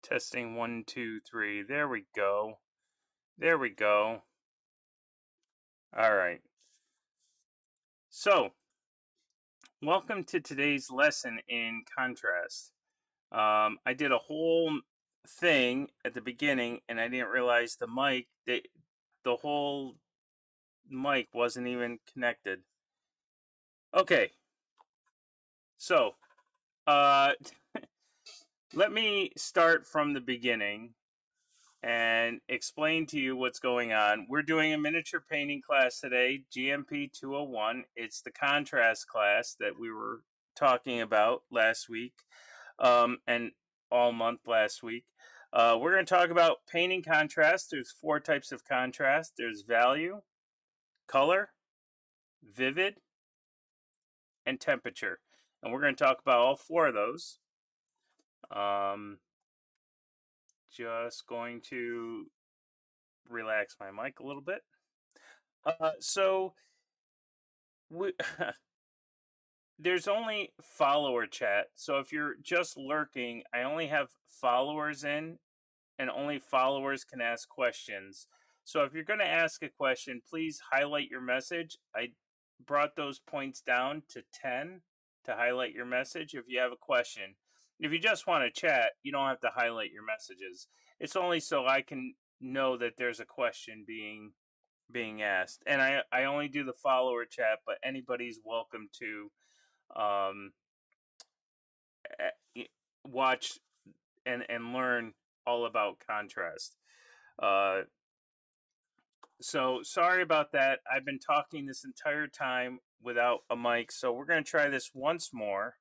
Testing 1, 2, 3. There we go. There we go. All right. So, welcome to today's lesson in contrast. I did a whole thing at the beginning, and I didn't realize the whole mic wasn't even connected. Okay. So, uh, let me start from the beginning and explain to you what's going on. We're doing a miniature painting class today, gmp201. It's the contrast class that we were talking about last week and all month last week. We're going to talk about painting contrast. There's 4 types of contrast. There's value, color, vivid, and temperature. And we're going to talk about all 4 of those. Just going to relax my mic a little bit. So we, there's only follower chat. So if you're just lurking, I only have followers in, and only followers can ask questions. So if you're going to ask a question, please highlight your message. I brought those points down to 10 to highlight your message if you have a question. If you just want to chat, you don't have to highlight your messages. It's only so I can know that there's a question being asked. And I only do the follower chat, but anybody's welcome to um, watch and learn all about contrast. Uh, so sorry about that. I've been talking this entire time without a mic, so we're going to try this once more.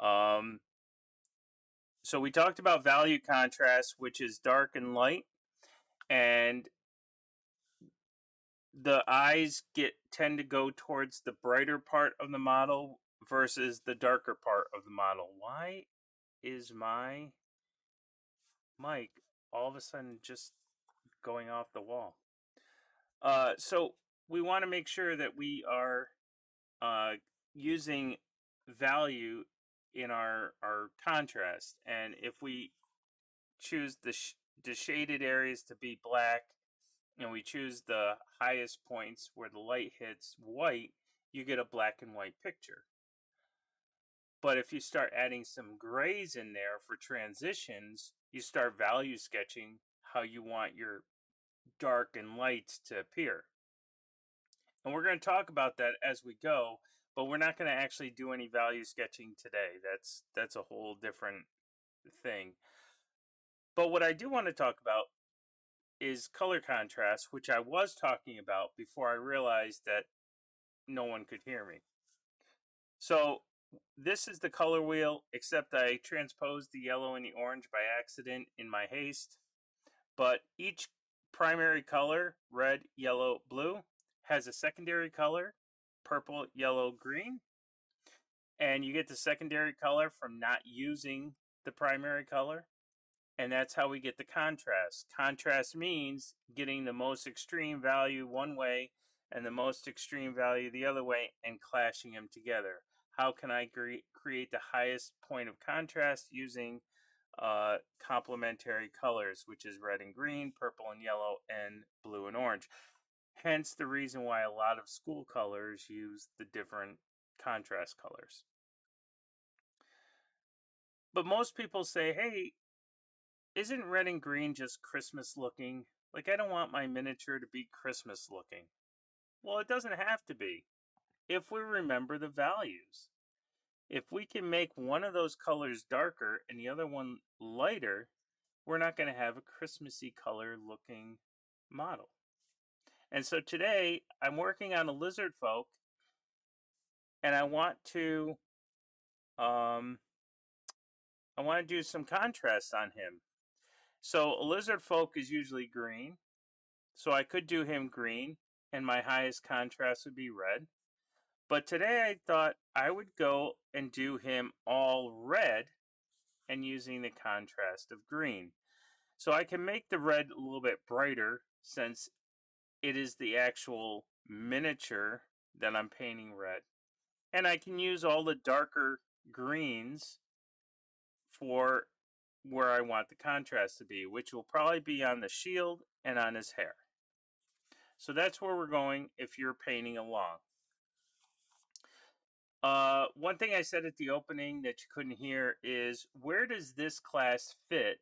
Um, so we talked about value contrast, which is dark and light, and the eyes tend to go towards the brighter part of the model versus the darker part of the model. Why is my mic all of a sudden just going off the wall? So we want to make sure that we are using value in our contrast, and if we choose the shaded areas to be black, and we choose the highest points where the light hits white, you get a black and white picture. But if you start adding some grays in there for transitions, you start value sketching how you want your dark and lights to appear. And we're going to talk about that as we go, but we're not going to actually do any value sketching today. That's a whole different thing. But what I do want to talk about is color contrast, which I was talking about before I realized that no one could hear me. So this is the color wheel, except I transposed the yellow and the orange by accident in my haste. But each primary color, red, yellow, blue, has a secondary color, purple, yellow, green. And you get the secondary color from not using the primary color. And that's how we get the contrast. Contrast means getting the most extreme value one way and the most extreme value the other way and clashing them together. How can I create the highest point of contrast using complementary colors, which is red and green, purple and yellow, and blue and orange? Hence the reason why a lot of school colors use the different contrast colors. But most people say, hey, isn't red and green just Christmas looking? Like, I don't want my miniature to be Christmas looking. Well, it doesn't have to be if we remember the values. If we can make one of those colors darker and the other one lighter, we're not going to have a Christmassy color looking model. And so today I'm working on a lizard folk, and I want to do some contrast on him. So a lizard folk is usually green, so I could do him green, and my highest contrast would be red. But today I thought I would go and do him all red and using the contrast of green. So I can make the red a little bit brighter since it is the actual miniature that I'm painting red. And I can use all the darker greens for where I want the contrast to be, which will probably be on the shield and on his hair. So that's where we're going if you're painting along. One thing I said at the opening that you couldn't hear is, where does this class fit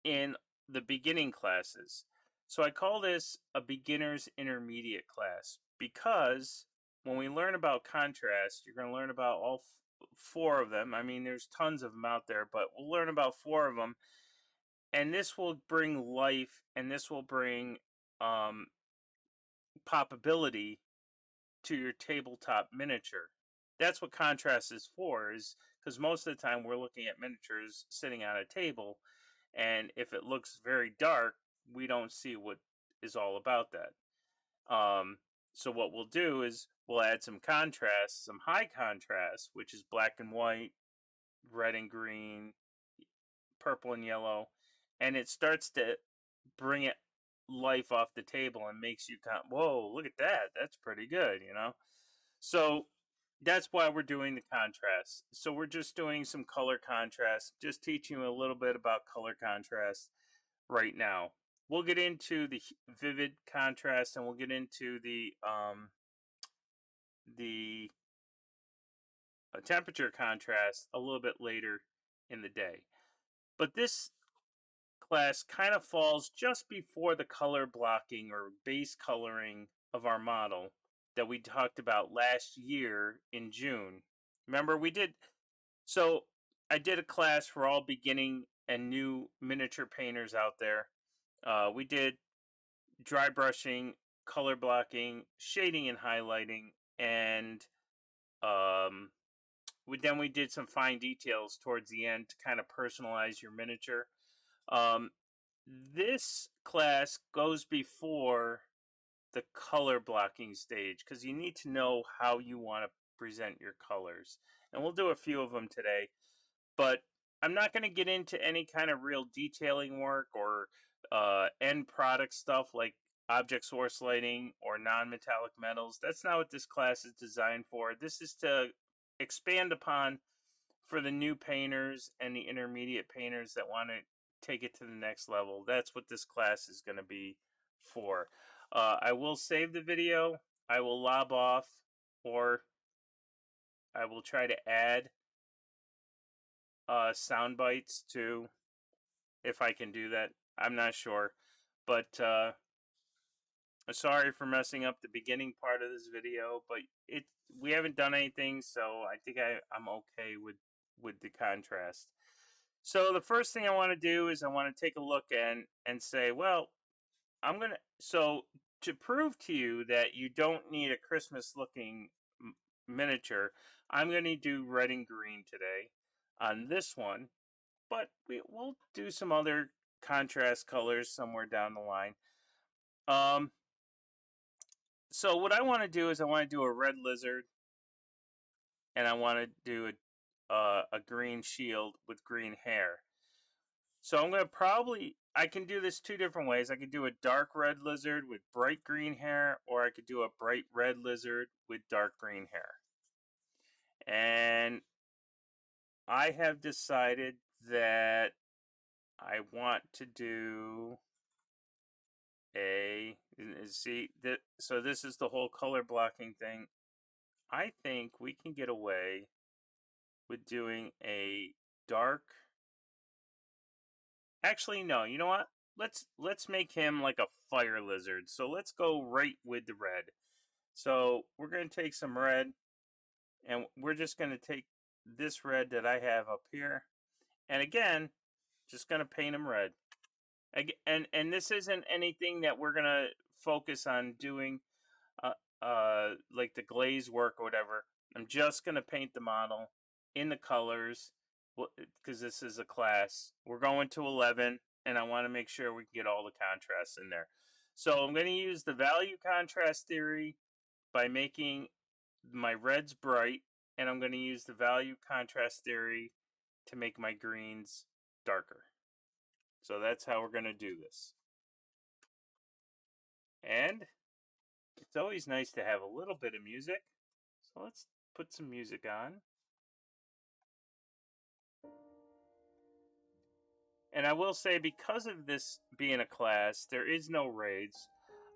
in the beginning classes? So I call this a beginner's intermediate class, because when we learn about contrast, you're going to learn about all four of them. I mean, there's tons of them out there, but we'll learn about four of them. And this will bring life, and this will bring poppability to your tabletop miniature. That's what contrast is for, is because most of the time we're looking at miniatures sitting on a table, and if it looks very dark, we don't see what is all about that. So what we'll do is we'll add some contrast, some high contrast, which is black and white, red and green, purple and yellow, and it starts to bring it life off the table and makes you kind of, whoa, look at that, that's pretty good, you know. So that's why we're doing the contrast. So we're just doing some color contrast, just teaching you a little bit about color contrast right now. We'll get into the vivid contrast, and we'll get into the temperature contrast a little bit later in the day. But this class kind of falls just before the color blocking or base coloring of our model that we talked about last year in June. Remember, we did, so I did a class for all beginning and new miniature painters out there. We did dry brushing, color blocking, shading and highlighting, and we did some fine details towards the end to kind of personalize your miniature. Um, this class goes before the color blocking stage, because you need to know how you want to present your colors. And we'll do a few of them today, but I'm not going to get into any kind of real detailing work or end product stuff like object source lighting or non-metallic metals. That's not what this class is designed for. This is to expand upon for the new painters and the intermediate painters that want to take it to the next level. That's what this class is going to be for. I will save the video. I will lob off, or I will try to add sound bites too, if I can do that. I'm not sure, but sorry for messing up the beginning part of this video. But we haven't done anything, so I think I'm okay with the contrast. So the first thing I want to do is I want to take a look and say, well, so to prove to you that you don't need a Christmas looking miniature, I'm going to do red and green today on this one, but we'll do some other contrast colors somewhere down the line. So what I want to do is I want to do a red lizard, and I want to do a green shield with green hair. So I'm going to I can do this two different ways. I could do a dark red lizard with bright green hair, or I could do a bright red lizard with dark green hair. And I have decided that I want to do so this is the whole color blocking thing. I think we can get away with doing a dark. Actually, no, you know what? Let's make him like a fire lizard. So let's go right with the red. So we're going to take some red, and we're just going to take this red that I have up here, and again, just going to paint him red. And this isn't anything that we're going to focus on doing like the glaze work or whatever. I'm just going to paint the model in the colors, because this is a class. We're going to 11, and I want to make sure we can get all the contrasts in there. So I'm going to use the value contrast theory by making my reds bright, and I'm going to use the value contrast theory to make my greens darker. So that's how we're going to do this. And it's always nice to have a little bit of music. So let's put some music on. And I will say, because of this being a class, there is no raids.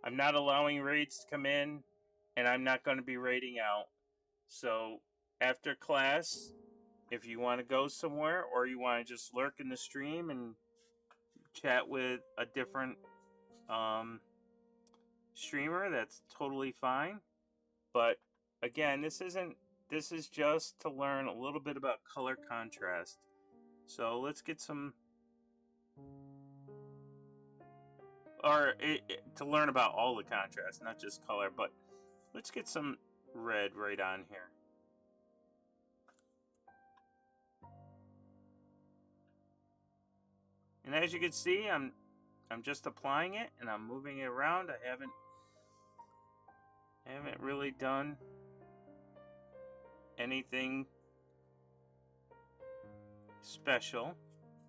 I'm not allowing raids to come in, and I'm not going to be raiding out. So after class, if you want to go somewhere or you want to just lurk in the stream and chat with a different streamer, that's totally fine. But again, this is just to learn a little bit about color contrast. So let's get some, to learn about all the contrast, not just color, but let's get some red right on here. And as you can see, I'm just applying it and I'm moving it around. I haven't really done anything special.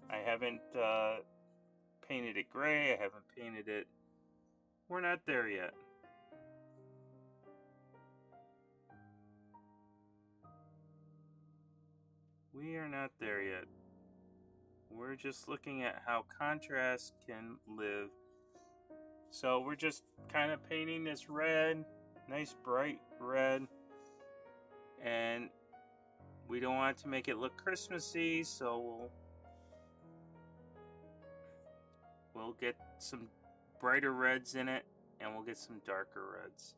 I haven't painted it gray. I haven't painted it. We're not there yet. We are not there yet. We're just looking at how contrast can live. So we're just kind of painting this red, nice bright red, and we don't want to make it look Christmassy, so we'll get some brighter reds in it, and we'll get some darker reds,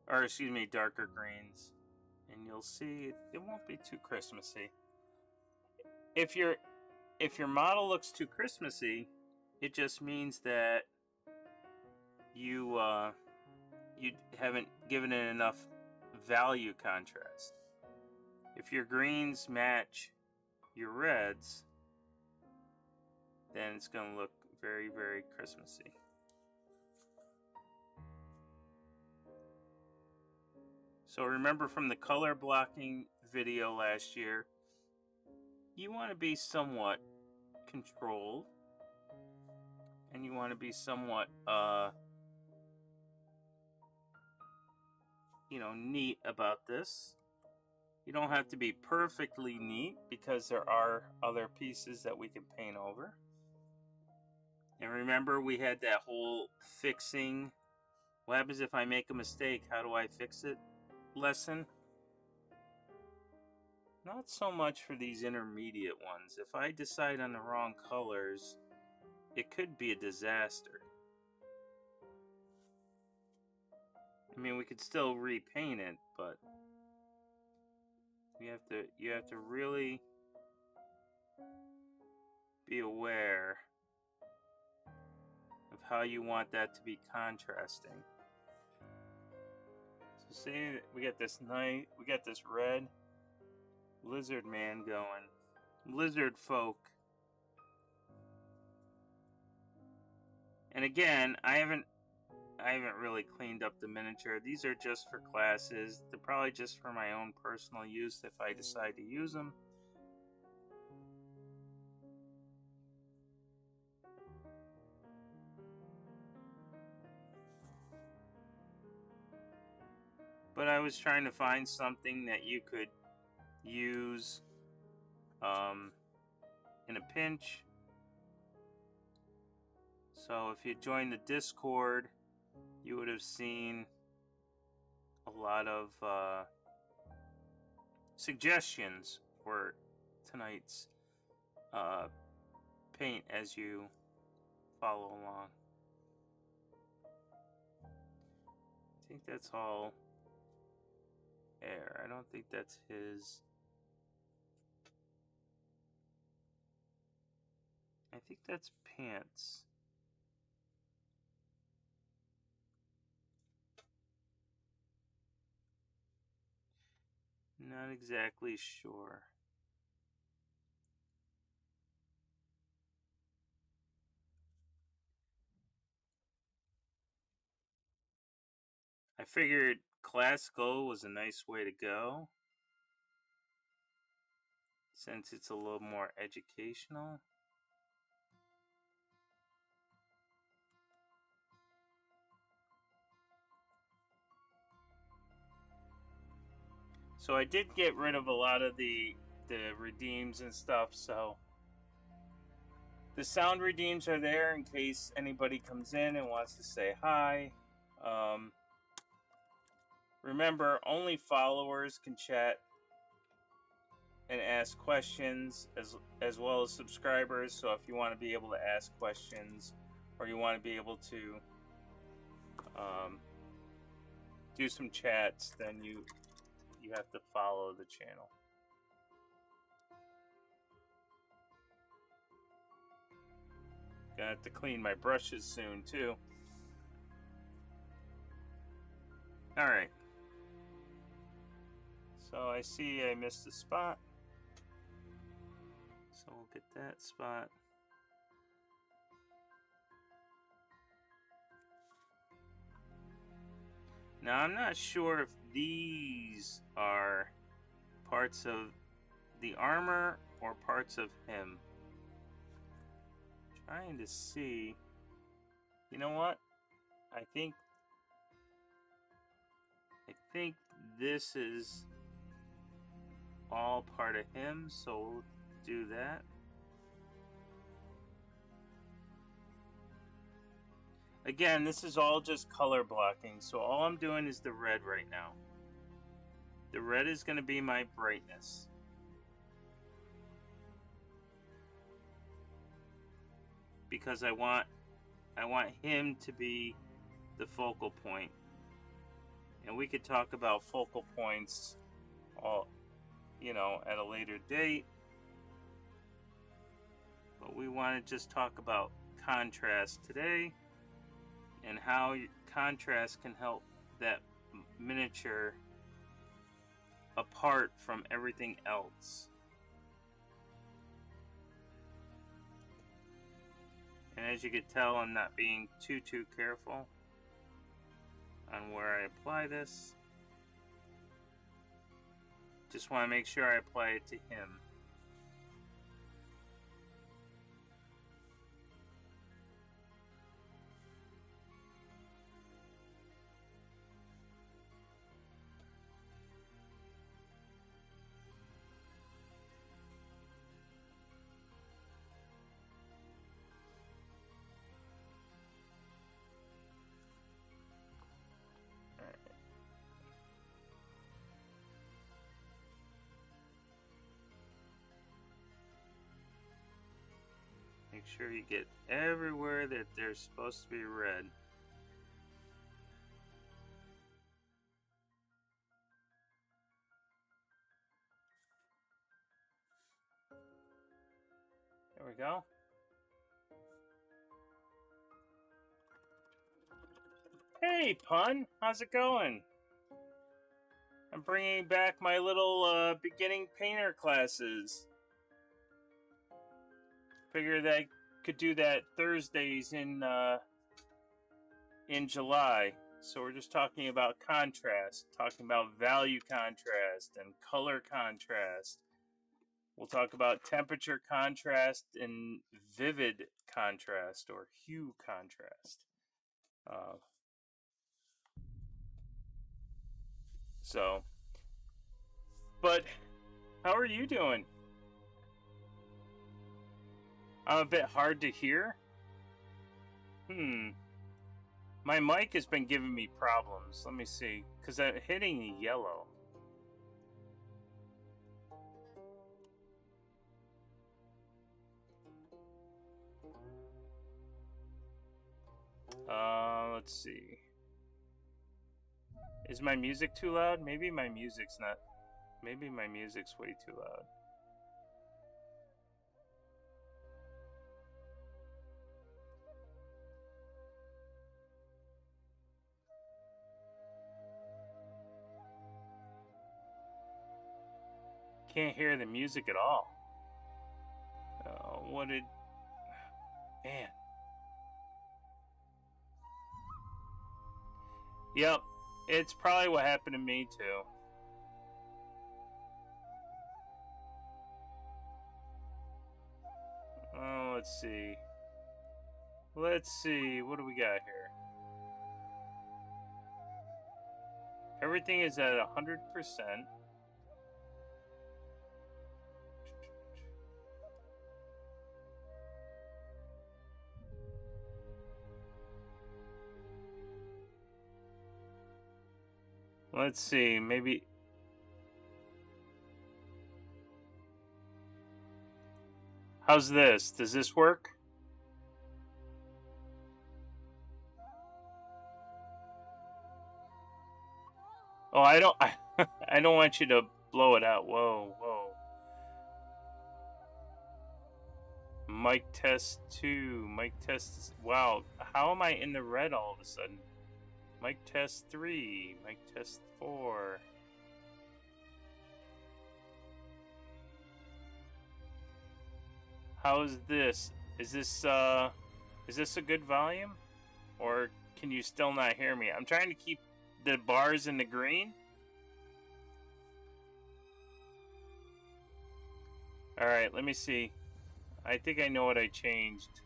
or excuse me, darker greens, and you'll see it won't be too Christmassy. If your model looks too Christmassy, it just means that you haven't given it enough value contrast. If your greens match your reds, then it's going to look very, very Christmassy. So remember from the color blocking video last year, you want to be somewhat controlled, and you want to be somewhat neat about this. You don't have to be perfectly neat, because there are other pieces that we can paint over. And remember, we had that whole fixing, what happens if I make a mistake, how do I fix it lesson. Not so much for these intermediate ones. If I decide on the wrong colors, it could be a disaster. I mean, we could still repaint it, but you have to really be aware of how you want that to be contrasting. So see, we got this red lizard man going, lizard folk. And again, I haven't really cleaned up the miniature. These are just for classes. They're probably just for my own personal use if I decide to use them. But I was trying to find something that you could use in a pinch. So if you join the Discord, you would have seen a lot of suggestions for tonight's paint as you follow along. I think that's all air. I don't think that's his. I think that's pants. Not exactly sure. I figured classical was a nice way to go, since it's a little more educational. So I did get rid of a lot of the redeems and stuff, so The sound redeems are there in case anybody comes in and wants to say hi. Remember, only followers can chat and ask questions, as well as subscribers. So if you want to be able to ask questions, or you want to be able to do some chats, then you have to follow the channel. Gonna have to clean my brushes soon too. Alright. So I see I missed a spot. So we'll get that spot. Now I'm not sure if these are parts of the armor or parts of him. Trying to see. You know what? I think this is all part of him, so we'll do that. Again, this is all just color blocking, so all I'm doing is the red right now. The red is going to be my brightness. Because I want him to be the focal point. And we could talk about focal points at a later date. But we want to just talk about contrast today and how contrast can help that miniature apart from everything else. And as you can tell, I'm not being too careful on where I apply this. Just want to make sure I apply it to him. Make sure you get everywhere that they're supposed to be red. There we go. Hey, Pun, how's it going? I'm bringing back my little beginning painter classes. Figured I could do that Thursdays in July. So we're just talking about contrast, talking about value contrast and color contrast. We'll talk about temperature contrast and vivid contrast or hue contrast. But how are you doing? I'm a bit hard to hear. My mic has been giving me problems. Let me see, because I'm hitting yellow. Let's see. Is my music too loud? Maybe my music's way too loud. Can't hear the music at all. Man. Yep, it's probably what happened to me too. Oh, let's see. What do we got here? Everything is at 100%. Let's see, maybe. How's this? Does this work? Oh, I don't. I don't want you to blow it out. Whoa, whoa. Mic test 2. Mic test. Wow. How am I in the red all of a sudden? Mic test 3. Mic test 4. How is this? Is this a good volume? Or can you still not hear me? I'm trying to keep the bars in the green. Alright, let me see. I think I know what I changed.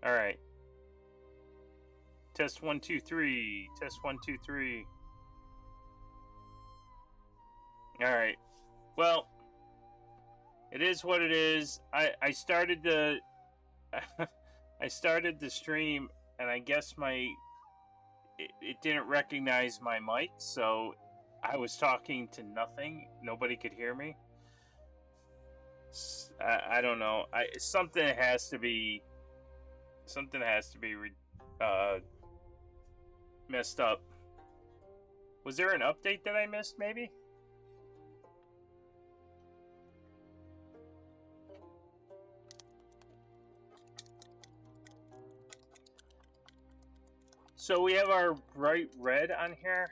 Alright. Test 1, 2, 3. Test 1, 2, 3. Alright. Well, it is what it is. I started the I started the stream, and I guess it didn't recognize my mic, so I was talking to nothing. Nobody could hear me. I don't know. Something has to be messed up. Was there an update that I missed, maybe? So we have our bright red on here,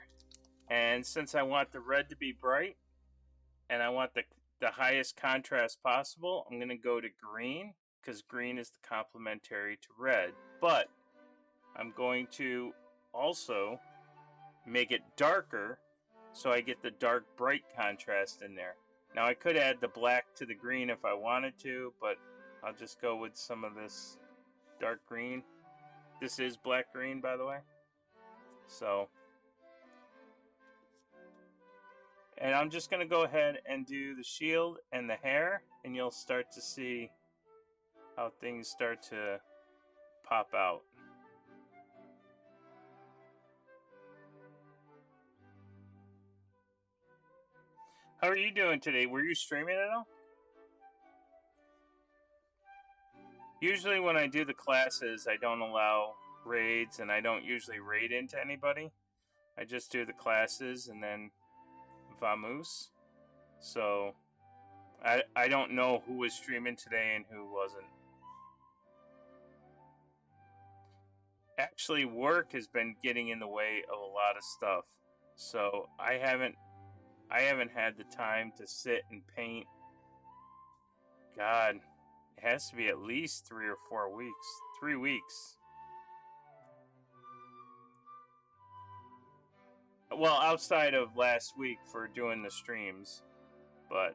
and since I want the red to be bright, and I want the highest contrast possible, I'm going to go to green, because green is the complementary to red. But I'm going to also make it darker, so I get the dark bright contrast in there. Now I could add the black to the green if I wanted to, but I'll just go with some of this dark green. This is black green, by the way. So, and I'm just going to go ahead and do the shield and the hair, and you'll start to see how things start to pop out. How are you doing today? Were you streaming at all? Usually when I do the classes, I don't allow raids, and I don't usually raid into anybody. I just do the classes and then vamoose. So I don't know who was streaming today and who wasn't. Actually, work has been getting in the way of a lot of stuff. So I haven't had the time to sit and paint. God, it has to be at least 3 or 4 weeks. 3 weeks. Well, outside of last week for doing the streams, but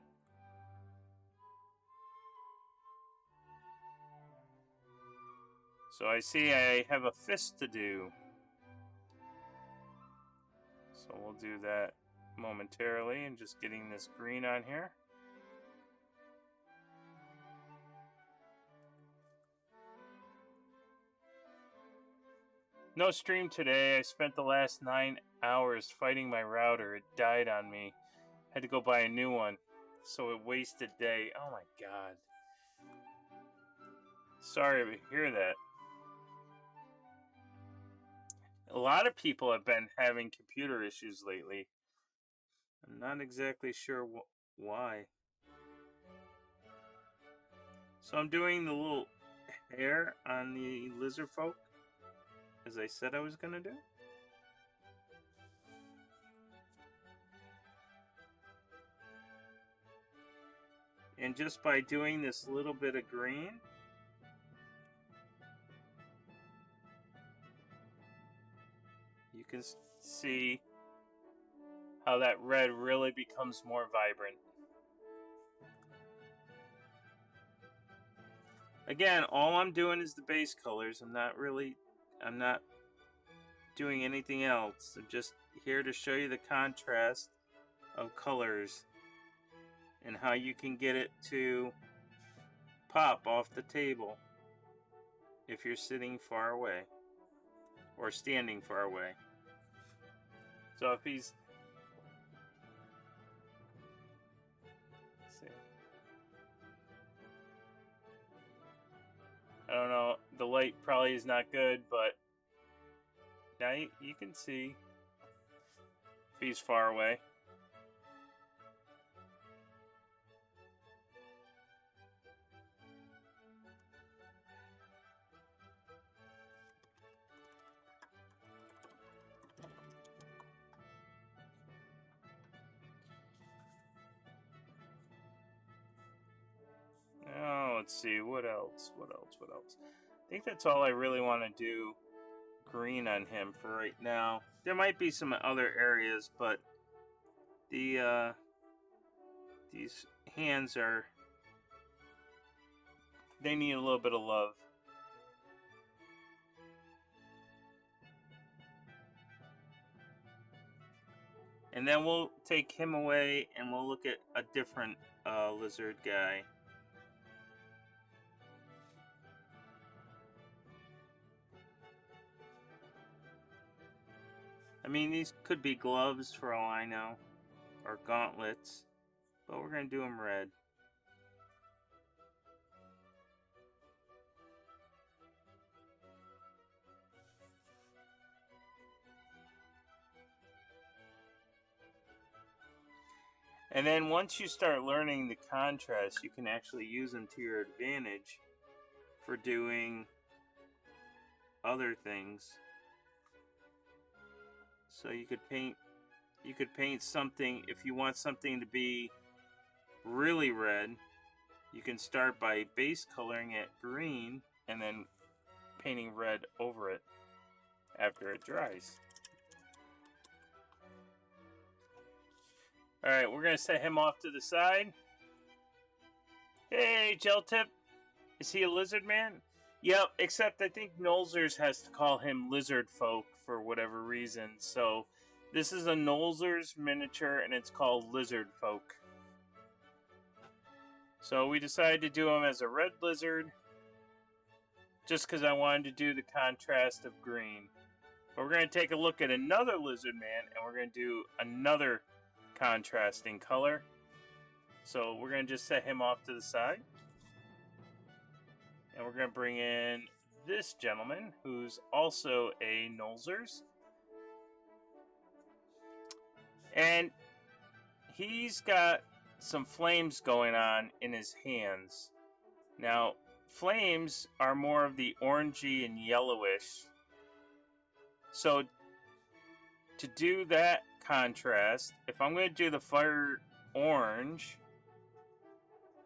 so I see I have a fist to do. So we'll do that momentarily, and just getting this green on here. No stream today. I spent the last 9 hours fighting my router. It died on me. Had to go buy a new one. So it wasted day. Oh my god. Sorry to hear that. A lot of people have been having computer issues lately. I'm not exactly sure why. So I'm doing the little hair on the lizard folk, as I said I was going to do. And just by doing this little bit of green, you can see how that red really becomes more vibrant. Again, all I'm doing is the base colors. I'm not doing anything else. I'm just here to show you the contrast of colors and how you can get it to pop off the table if you're sitting far away or standing far away. So if he's, let's see, I don't know, the light probably is not good, but now you can see if he's far away. Oh, let's see, what else? I think that's all I really want to do green on him for right now. There might be some other areas, but these hands they need a little bit of love. And then we'll take him away and we'll look at a different lizard guy. I mean, these could be gloves for all I know, or gauntlets, but we're going to do them red. And then once you start learning the contrast, you can actually use them to your advantage for doing other things. So you could paint something, if you want something to be really red, you can start by base coloring it green and then painting red over it after it dries. Alright, we're going to set him off to the side. Hey, Gel Tip. Is he a lizard man? Yep, except I think Nolzur's has to call him Lizard Folk for whatever reason. So this is a Nolzur's miniature and it's called Lizard Folk. So we decided to do him as a red lizard just because I wanted to do the contrast of green. But we're going to take a look at another lizard man and we're going to do another contrasting color. So we're going to just set him off to the side. And we're going to bring in this gentleman who's also a Nolzur's. And he's got some flames going on in his hands. Now, flames are more of the orangey and yellowish. So to do that contrast, if I'm going to do the fire orange,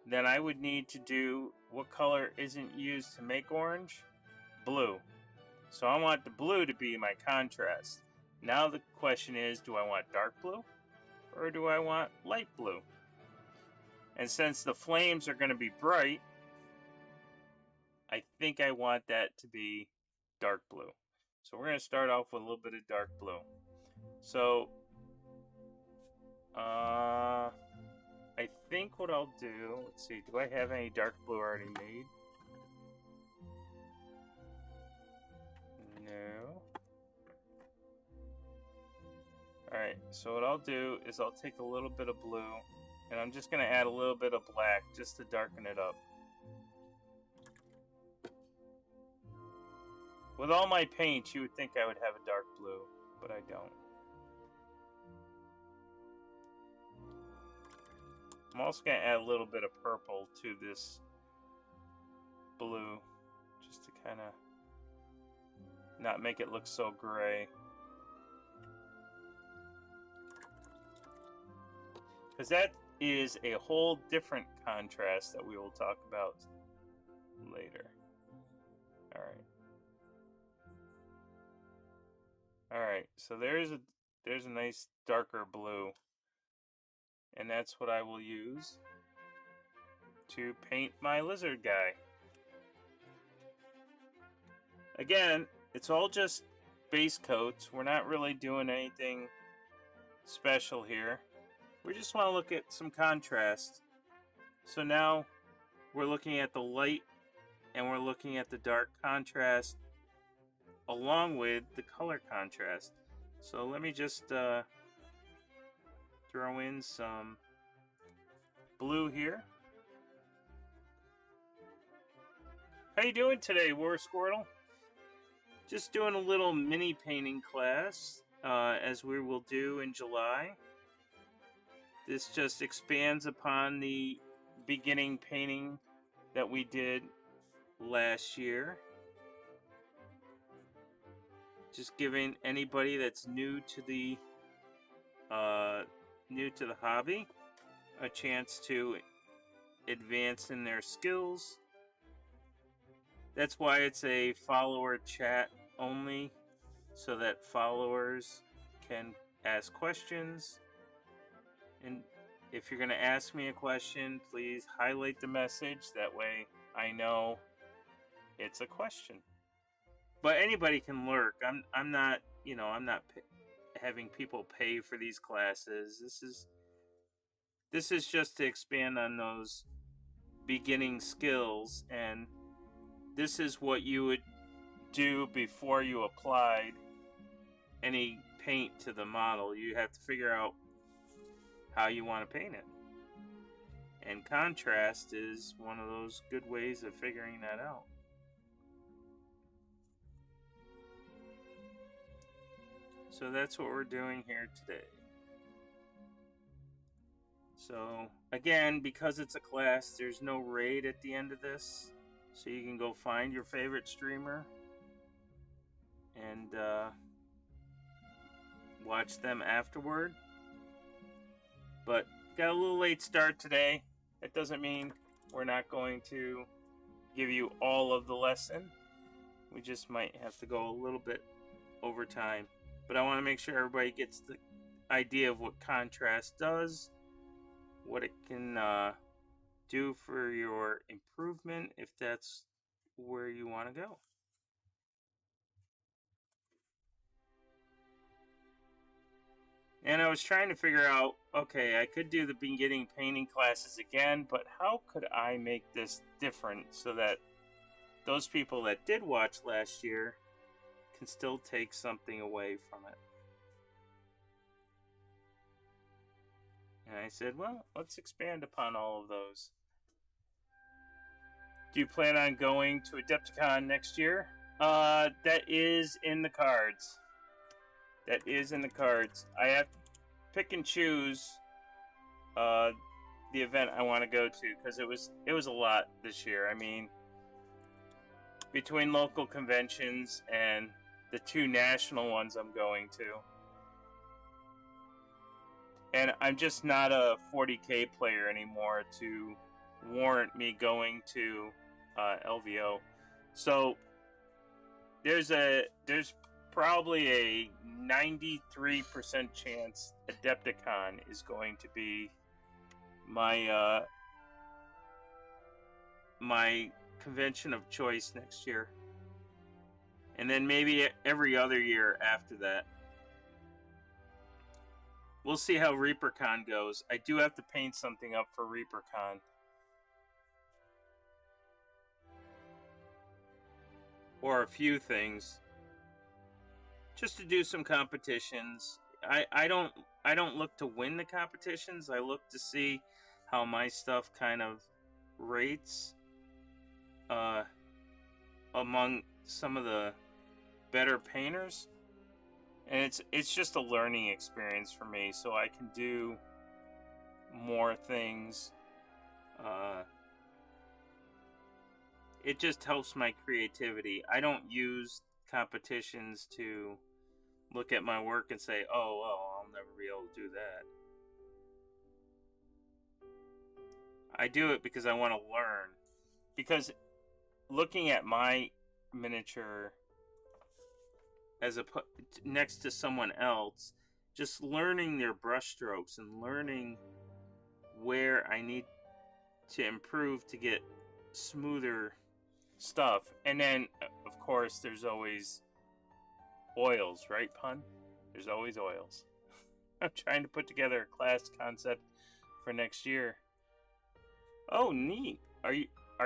then I would need to do, what color isn't used to make orange? Blue. So I want the blue to be my contrast. Now the question is, do I want dark blue or do I want light blue? And since the flames are going to be bright, I think I want that to be dark blue. So we're going to start off with a little bit of dark blue. So I think what I'll do, let's see, do I have any dark blue already made? No. Alright, so what I'll do is I'll take a little bit of blue and I'm just going to add a little bit of black just to darken it up. With all my paints, you would think I would have a dark blue, but I don't. I'm also going to add a little bit of purple to this blue, just to kind of not make it look so gray. Because that is a whole different contrast that we will talk about later. Alright. Alright, so there's a nice darker blue. And that's what I will use to paint my lizard guy. Again, it's all just base coats. We're not really doing anything special here. We just want to look at some contrast. So now we're looking at the light and we're looking at the dark contrast along with the color contrast. So let me just throw in some blue here. How you doing today, War Squirtle? Just doing a little mini painting class, as we will do in July. This just expands upon the beginning painting that we did last year. Just giving anybody that's new to the hobby a chance to advance in their skills. That's why it's a follower chat only, so that followers can ask questions. And if you're going to ask me a question, please highlight the message. That way I know it's a question. But anybody can lurk. I'm not having people pay for these classes. This is just to expand on those beginning skills, and this is what you would do before you applied any paint to the model. You have to figure out how you want to paint it. And contrast is one of those good ways of figuring that out. So that's what we're doing here today. So again, because it's a class, there's no raid at the end of this. So you can go find your favorite streamer and watch them afterward. But got a little late start today. That doesn't mean we're not going to give you all of the lesson. We just might have to go a little bit over time. But I want to make sure everybody gets the idea of what contrast does, what it can do for your improvement, if that's where you want to go. And I was trying to figure out, okay, I could do the beginning painting classes again, but how could I make this different so that those people that did watch last year can still take something away from it? And I said, well, let's expand upon all of those. Do you plan on going to Adepticon next year? That is in the cards. That is in the cards. I have to pick and choose the event I want to go to, because it was a lot this year. I mean, between local conventions and the 2 national ones I'm going to. And I'm just not a 40K player anymore to warrant me going to LVO. So there's probably a 93% chance Adepticon is going to be my my convention of choice next year. And then maybe every other year after that. We'll see how ReaperCon goes. I do have to paint something up for ReaperCon. Or a few things. Just to do some competitions. I don't look to win the competitions. I look to see how my stuff kind of rates among some of the better painters. And it's just a learning experience for me, so I can do more things. It just helps my creativity. I don't use competitions to look at my work and say, oh, well, I'll never be able to do that. I do it because I want to learn. Because looking at my miniature as next to someone else, just learning their brushstrokes and learning where I need to improve to get smoother stuff. And then, of course, there's always oils, right, pun? There's always oils. I'm trying to put together a class concept for next year. Oh, neat. Are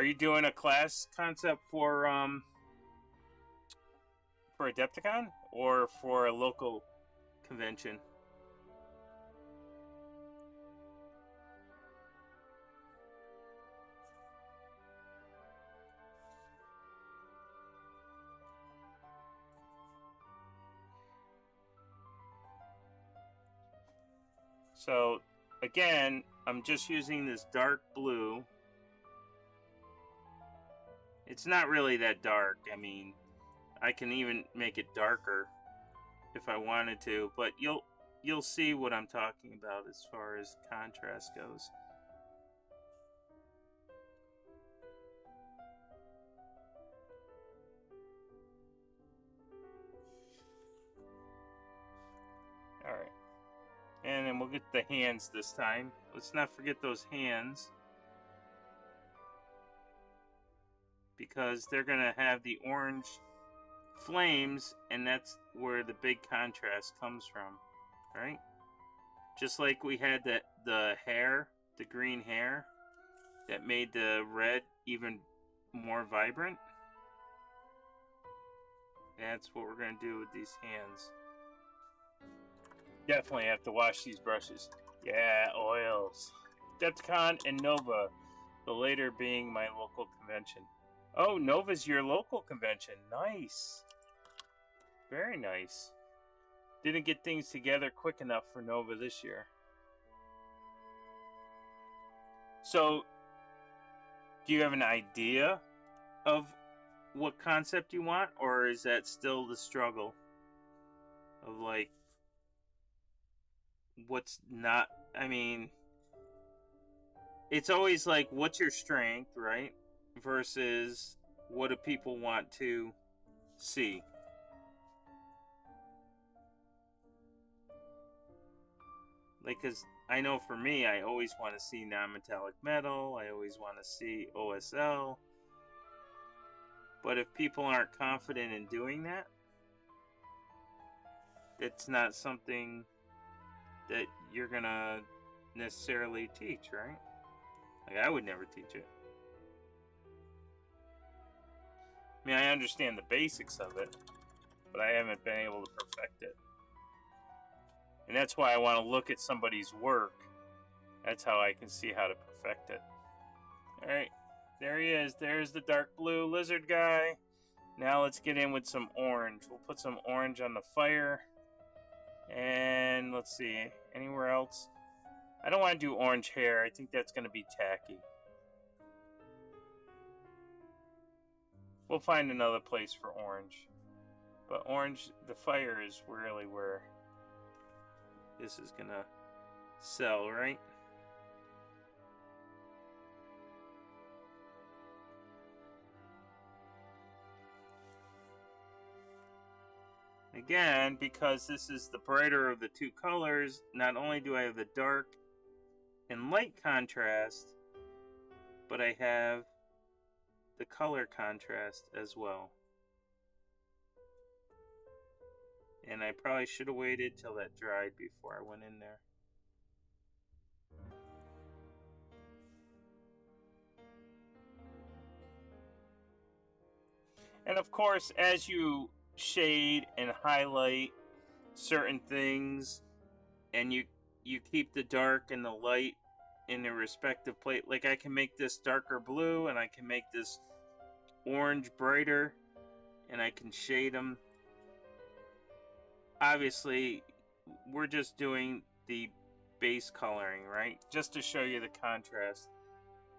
you doing a class concept for Adepticon or for a local convention? So again, I'm just using this dark blue. It's not really that dark. I mean, I can even make it darker if I wanted to, but you'll see what I'm talking about as far as contrast goes. All right. And then we'll get the hands this time. Let's not forget those hands, because they're going to have the orange flames, and that's where the big contrast comes from, right? Just like we had the hair, the green hair, that made the red even more vibrant. That's what we're going to do with these hands. Definitely have to wash these brushes. Yeah, oils. Adepticon and Nova, the later being my local convention. Oh, Nova's your local convention. Nice. Very nice. Didn't get things together quick enough for Nova this year. So, do you have an idea of what concept you want, or is that still the struggle of like what's not? I mean, it's always like, what's your strength, right? Versus what do people want to see? Like, because I know for me, I always want to see non-metallic metal. I always want to see OSL. But if people aren't confident in doing that, it's not something that you're going to necessarily teach, right? Like, I would never teach it. I mean, I understand the basics of it, but I haven't been able to perfect it. And that's why I want to look at somebody's work. That's how I can see how to perfect it. Alright, there he is. There's the dark blue lizard guy. Now let's get in with some orange. We'll put some orange on the fire. And let's see, anywhere else? I don't want to do orange hair. I think that's going to be tacky. We'll find another place for orange. But orange, the fire is really where this is going to sell, right? Again, because this is the brighter of the two colors, not only do I have the dark and light contrast, but I have the color contrast as well. And I probably should have waited till that dried before I went in there. And of course, as you shade and highlight certain things, and you keep the dark and the light in their respective place. Like, I can make this darker blue, and I can make this orange brighter, and I can shade them. Obviously, we're just doing the base coloring, right? Just to show you the contrast.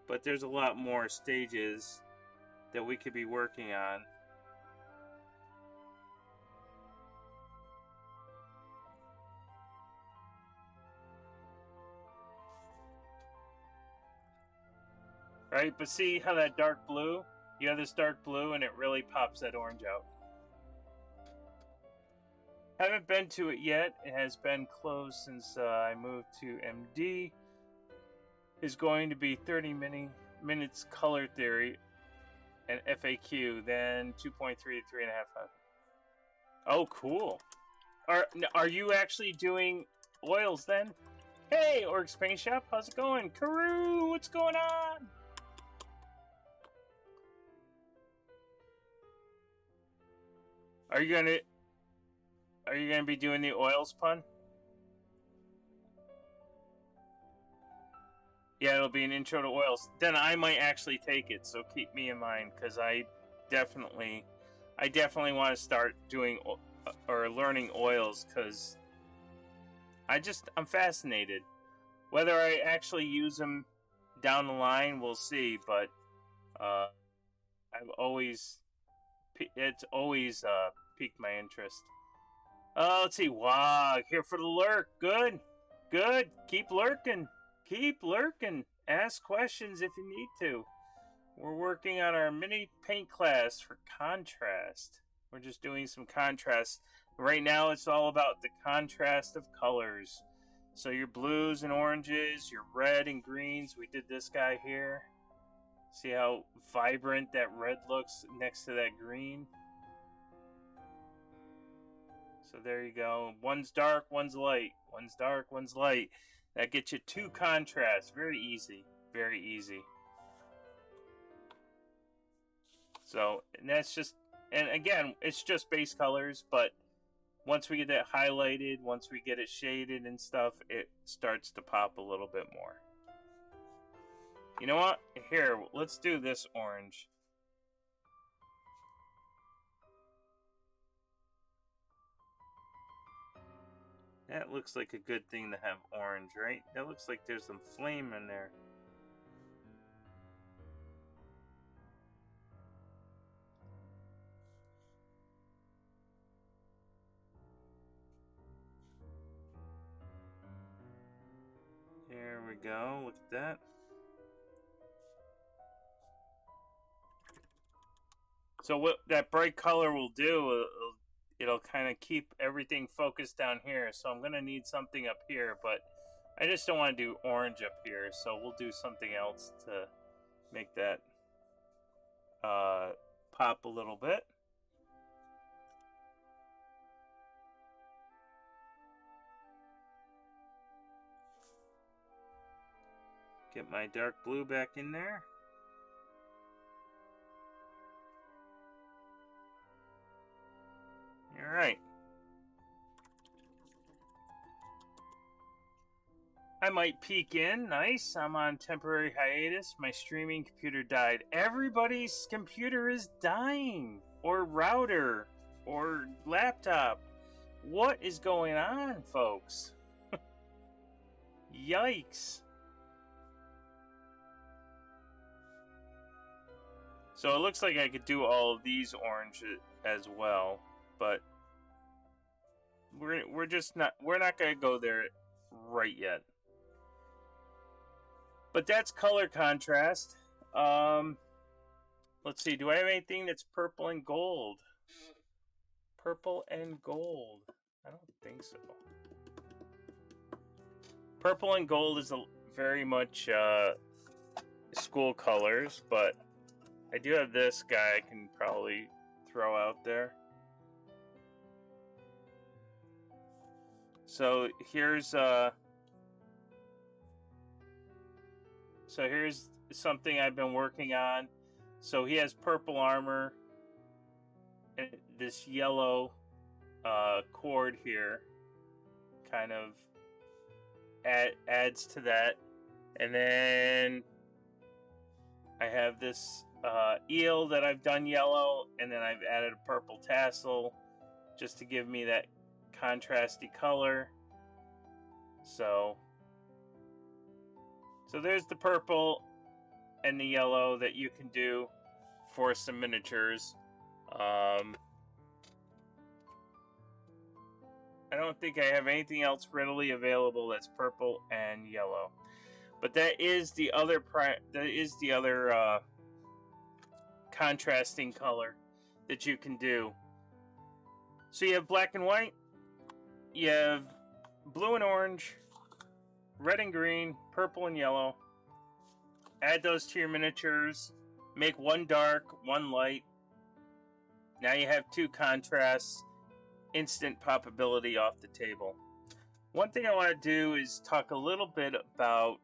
But there's a lot more stages that we could be working on. Right, but see how that dark blue, you have this dark blue and it really pops that orange out. Haven't been to it yet. It has been closed since I moved to MD. Is going to be 30 minutes color theory. and FAQ, then 2.3 to 3.5. Oh, cool. Are you actually doing oils then? Hey, Orcs Paint Shop, how's it going? Karoo, what's going on? Are you gonna be doing the oils pun? Yeah, it'll be an intro to oils. Then I might actually take it, so keep me in mind, because I definitely want to start doing or learning oils, because I'm fascinated. Whether I actually use them down the line, we'll see. But it's always piqued my interest. Let's see. Wow, here for the lurk. Good. Keep lurking. Ask questions if you need to. We're working on our mini paint class for contrast. We're just doing some contrast. Right now it's all about the contrast of colors. So your blues and oranges, your red and greens. We did this guy here. See how vibrant that red looks next to that green? So there you go. One's dark, one's light. One's dark, one's light. That gets you two contrasts. Very easy. So, and that's just, and again, it's just base colors, but once we get that highlighted, once we get it shaded and stuff, it starts to pop a little bit more. You know what? Here, let's do this orange. That looks like a good thing to have orange, right? That looks like there's some flame in there. There we go. Look at that. So what that bright color will do, it'll kind of keep everything focused down here. So I'm going to need something up here, but I just don't want to do orange up here. So we'll do something else to make that pop a little bit. Get my dark blue back in there. All right. I might peek in. Nice. I'm on temporary hiatus. My streaming computer died. Everybody's computer is dying. Or router. Or laptop. What is going on, folks? Yikes. So it looks like I could do all of these orange as well, but we're not gonna go there right yet. But that's color contrast. Let's see. Do I have anything that's purple and gold? Purple and gold. I don't think so. Purple and gold is very much school colors, but I do have this guy I can probably throw out there. So here's something I've been working on. So he has purple armor and this yellow cord here kind of adds to that. And then I have this eel that I've done yellow, and then I've added a purple tassel just to give me that contrasty color. So there's the purple and the yellow that you can do for some miniatures. I don't think I have anything else readily available that's purple and yellow, but that is the other contrasting color that you can do. So you have black and white, you have blue and orange, red and green, purple and yellow. Add those to your miniatures. make one dark, one light. Now you have two contrasts, instant poppability off the table. One thing I want to do is talk a little bit about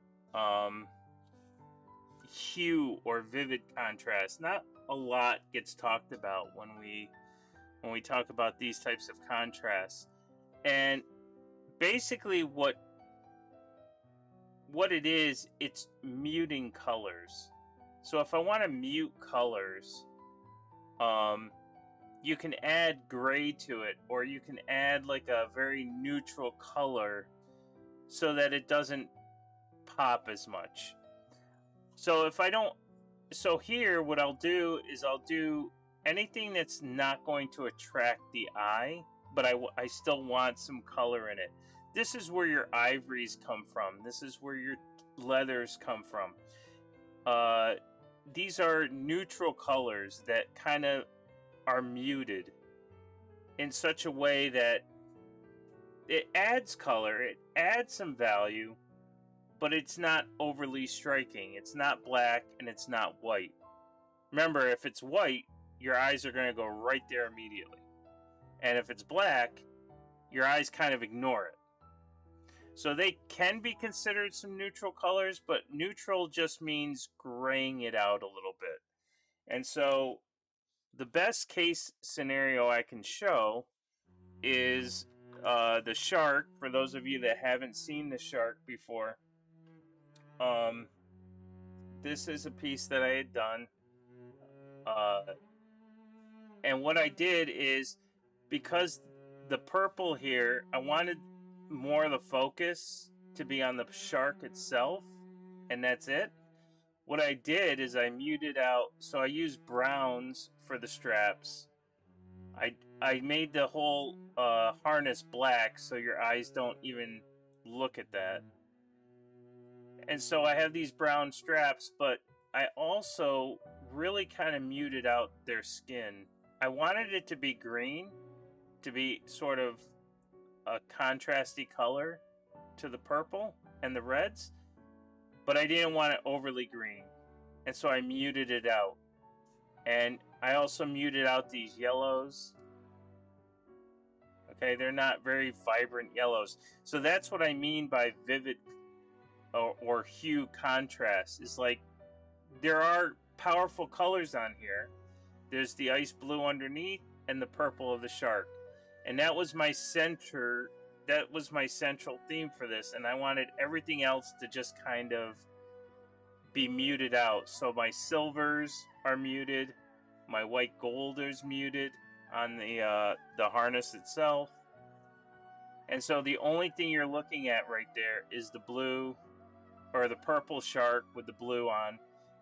hue or vivid contrast. Not a lot gets talked about when we talk about these types of contrasts. And basically what it is, it's muting colors. So if I want to mute colors, you can add gray to it, or you can add like a very neutral color so that it doesn't pop as much. So if I don't, so here what I'll do is I'll do anything that's not going to attract the eye, but I still want some color in it. This is where your ivories come from. This is where your leathers come from. These are neutral colors that kind of are muted in such a way that it adds color, it adds some value, but it's not overly striking. It's not black and it's not white. Remember, if it's white, your eyes are going to go right there immediately. And if it's black, your eyes kind of ignore it. So they can be considered some neutral colors, but neutral just means graying it out a little bit. And so the best case scenario I can show is the shark. For those of you that haven't seen the shark before, this is a piece that I had done. And what I did is, because the purple here, I wanted more of the focus to be on the shark itself, and that's it. What I did is I muted out, so I used browns for the straps. I made the whole harness black so your eyes don't even look at that. And so I have these brown straps, but I also really kind of muted out their skin. I wanted it to be green, to be sort of a contrasty color to the purple and the reds, but I didn't want it overly green, and so I muted it out. And I also muted out these yellows. Okay, they're not very vibrant yellows. So that's what I mean by vivid or hue contrast. Is like, there are powerful colors on here. There's the ice blue underneath and the purple of the shark. And that was my central theme for this, and I wanted everything else to just kind of be muted out. So my silvers are muted, my white gold is muted on the harness itself. And so the only thing you're looking at right there is the blue, or the purple shark with the blue on.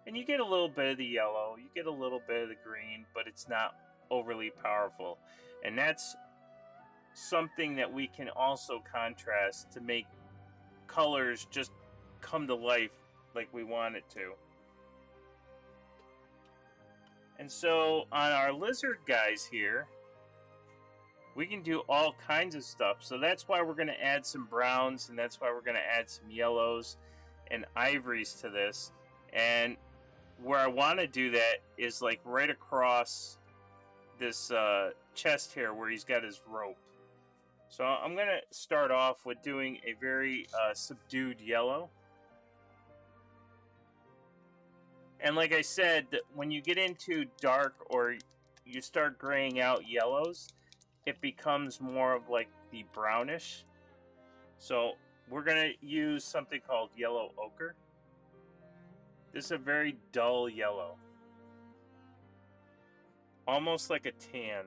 And you get a little bit of the yellow, you get a little bit of the green, but it's not overly powerful. And that's something that we can also contrast to make colors just come to life like we want it to. And so on our lizard guys here, we can do all kinds of stuff. So that's why we're going to add some browns, and that's why we're going to add some yellows and ivories to this. And where I want to do that is like right across this chest here where he's got his rope. So I'm going to start off with doing a very subdued yellow. And like I said, when you get into dark or you start graying out yellows, it becomes more of like the brownish. So we're going to use something called yellow ochre. This is a very dull yellow, almost like a tan.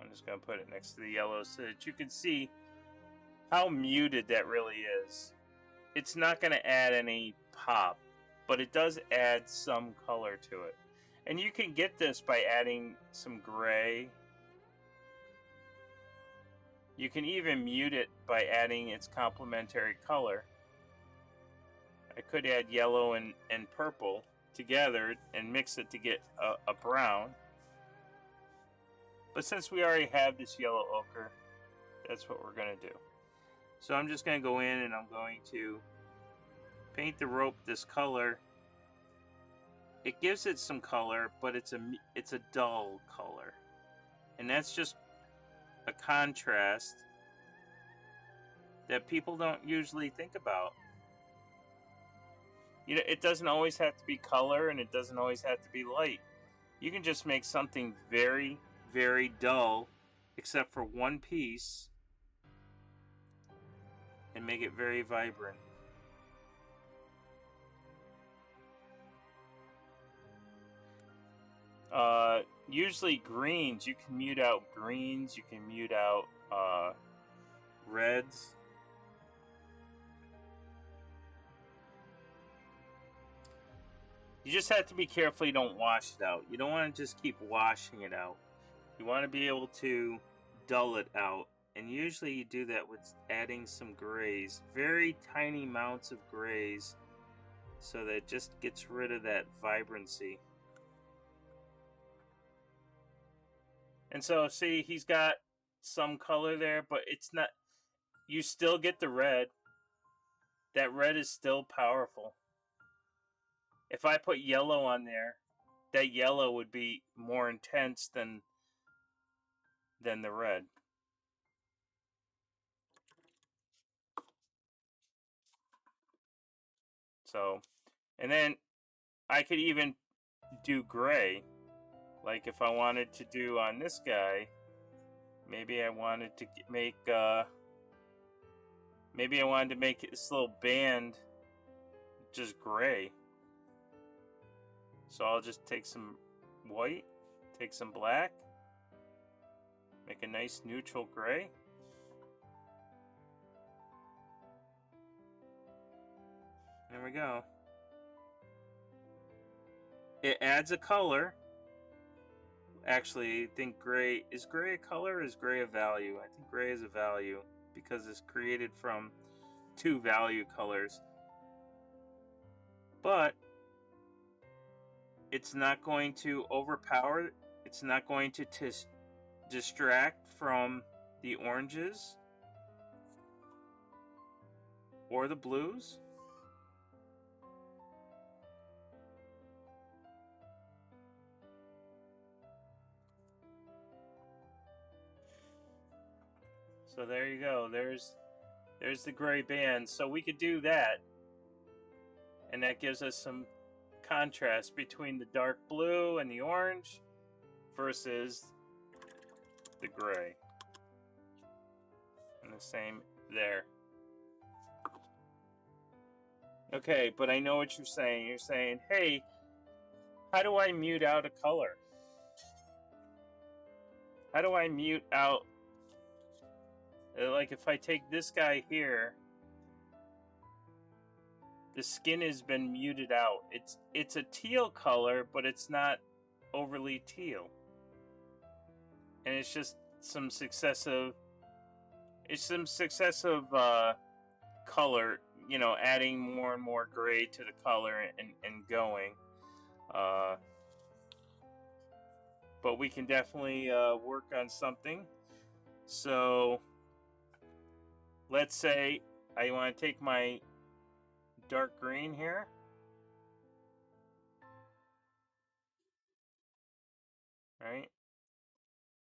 I'm just going to put it next to the yellow so that you can see how muted that really is. It's not going to add any pop, but it does add some color to it. And you can get this by adding some gray. You can even mute it by adding its complementary color. I could add yellow and purple together and mix it to get a brown. But since we already have this yellow ochre, that's what we're going to do. So I'm just going to go in and I'm going to paint the rope this color. it gives it some color, but it's a dull color, and that's just a contrast that people don't usually think about. You know, it doesn't always have to be color, and it doesn't always have to be light. You can just make something very, very dull, except for one piece, and make it very vibrant. Usually greens, you can mute out greens, you can mute out reds. You just have to be careful you don't wash it out. You don't want to just keep washing it out. You want to be able to dull it out. And usually you do that with adding some grays. Very tiny amounts of grays, so that it just gets rid of that vibrancy. And so, see, he's got some color there, but it's not... You still get the red. That red is still powerful. If I put yellow on there, that yellow would be more intense than the red. So, and then I could even do gray. Like if I wanted to do on this guy, maybe I wanted to make maybe I wanted to make this little band just gray. So I'll just take some white, take some black, make a nice neutral gray. There we go. It adds a color. Actually, I think gray... Is gray a color or is gray a value? I think gray is a value because it's created from two value colors. But it's not going to overpower. It's not going to distract from the oranges or the blues. So there you go. There's the gray band. So we could do that, and that gives us some contrast between the dark blue and the orange versus the gray. And the same there. Okay, but I know what you're saying. You're saying, hey, how do I mute out a color? How do I mute out... Like if I take this guy here, the skin has been muted out. It's a teal color, but it's not overly teal. And it's just some successive... It's some successive color, you know, adding more and more gray to the color and going. But we can definitely work on something. So let's say I want to take my dark green here. Right?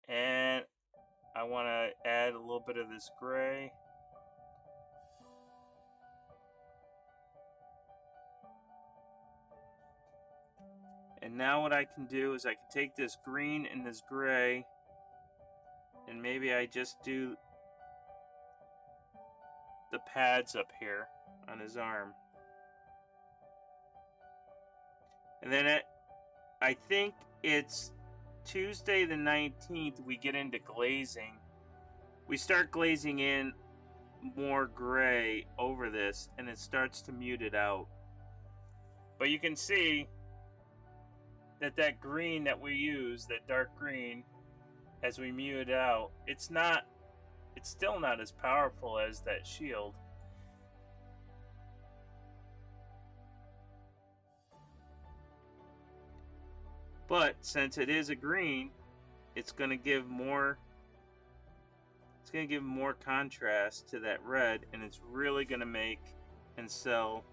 And I want to add a little bit of this gray. And now what I can do is I can take this green and this gray, and maybe I just do the pads up here on his arm. And then I think it's Tuesday the 19th we get into glazing. We start glazing in more gray over this, and it starts to mute it out. But you can see that green that we use, that dark green, as we mute it out, it's still not as powerful as that shield. But since it is a green, it's going to give more contrast to that red, and it's really going to make and sell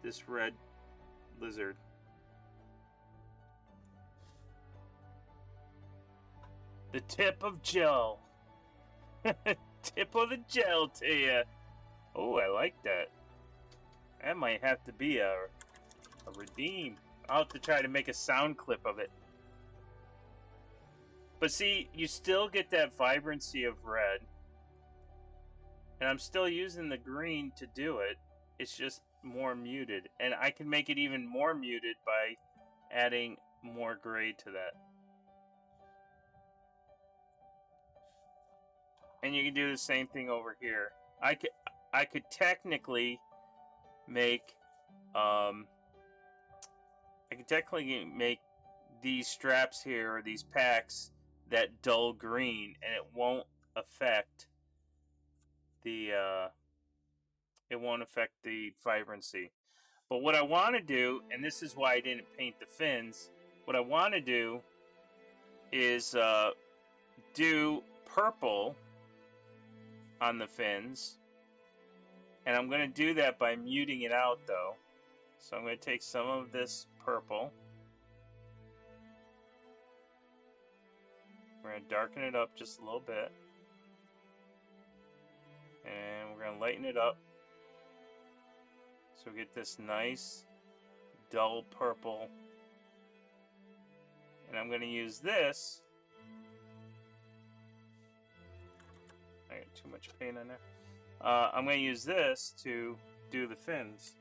this red lizard. The tip of gel. Tip of the gel to you. Oh, I like that. That might have to be a redeem. I'll have to try to make a sound clip of it. But see, you still get that vibrancy of red. And I'm still using the green to do it. It's just more muted. And I can make it even more muted by adding more gray to that. And you can do the same thing over here. I could technically make these straps here, or these packs, that dull green, and it won't affect the vibrancy. But what I want to do, and this is why I didn't paint the fins, what I want to do is do purple on the fins, and I'm going to do that by muting it out though. So I'm going to take some of this purple, we're going to darken it up just a little bit, and we're going to lighten it up so we get this nice dull purple. And I'm going to use this. I got too much paint on there. I'm going to use this to do the fins.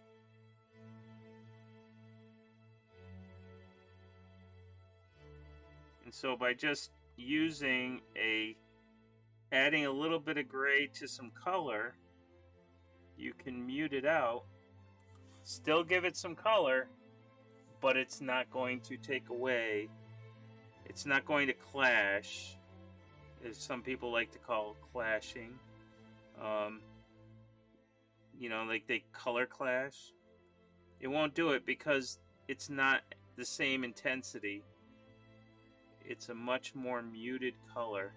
And so by just adding a little bit of gray to some color, you can mute it out, still give it some color, but it's not going to take away, it's not going to clash, as some people like to call clashing. Like they color clash. It won't do it because it's not the same intensity. It's a much more muted color.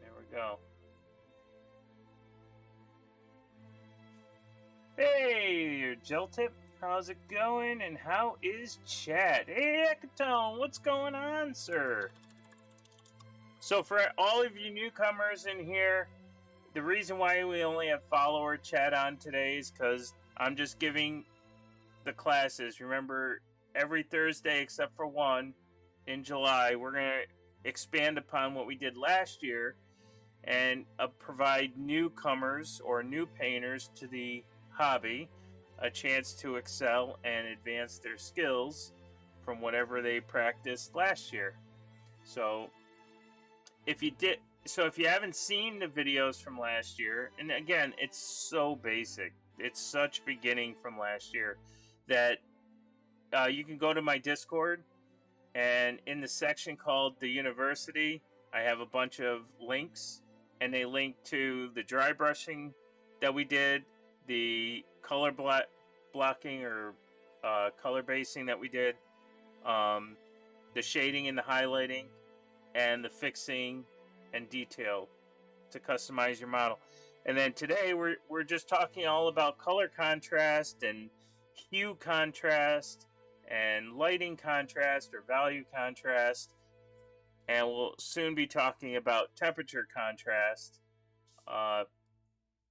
There we go. Hey, Gel Tip, how's it going? And how is chat? Hey, Ecatone, what's going on, sir? So for all of you newcomers in here, the reason why we only have follower chat on today is because I'm just giving the classes. Remember, every Thursday except for one in July, we're going to expand upon what we did last year and provide newcomers or new painters to the hobby a chance to excel and advance their skills from whatever they practiced last year. So if you haven't seen the videos from last year, and again, it's so basic, it's such beginning from last year, that you can go to my Discord, and in the section called the University, I have a bunch of links, and they link to the dry brushing that we did, the color blocking or color basing that we did, the shading and the highlighting, and the fixing and detail to customize your model. And then today we're just talking all about color contrast and hue contrast and lighting contrast or value contrast, and we'll soon be talking about temperature contrast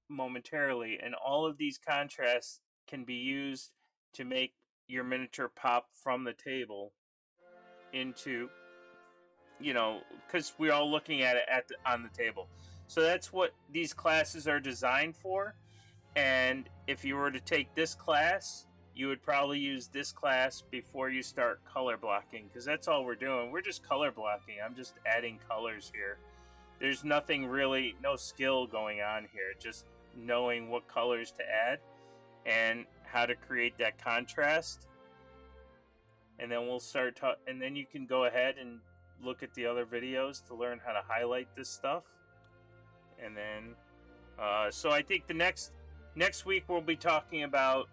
momentarily. And all of these contrasts can be used to make your miniature pop from the table into, because we're all looking at it on the table. So that's what these classes are designed for. And if you were to take this class, you would probably use this class before you start color blocking, because that's all we're doing. We're just color blocking. I'm just adding colors here. There's nothing really, no skill going on here, just knowing what colors to add and how to create that contrast. And then we'll start and then you can go ahead and look at the other videos to learn how to highlight this stuff. And then so I think the next week we'll be talking about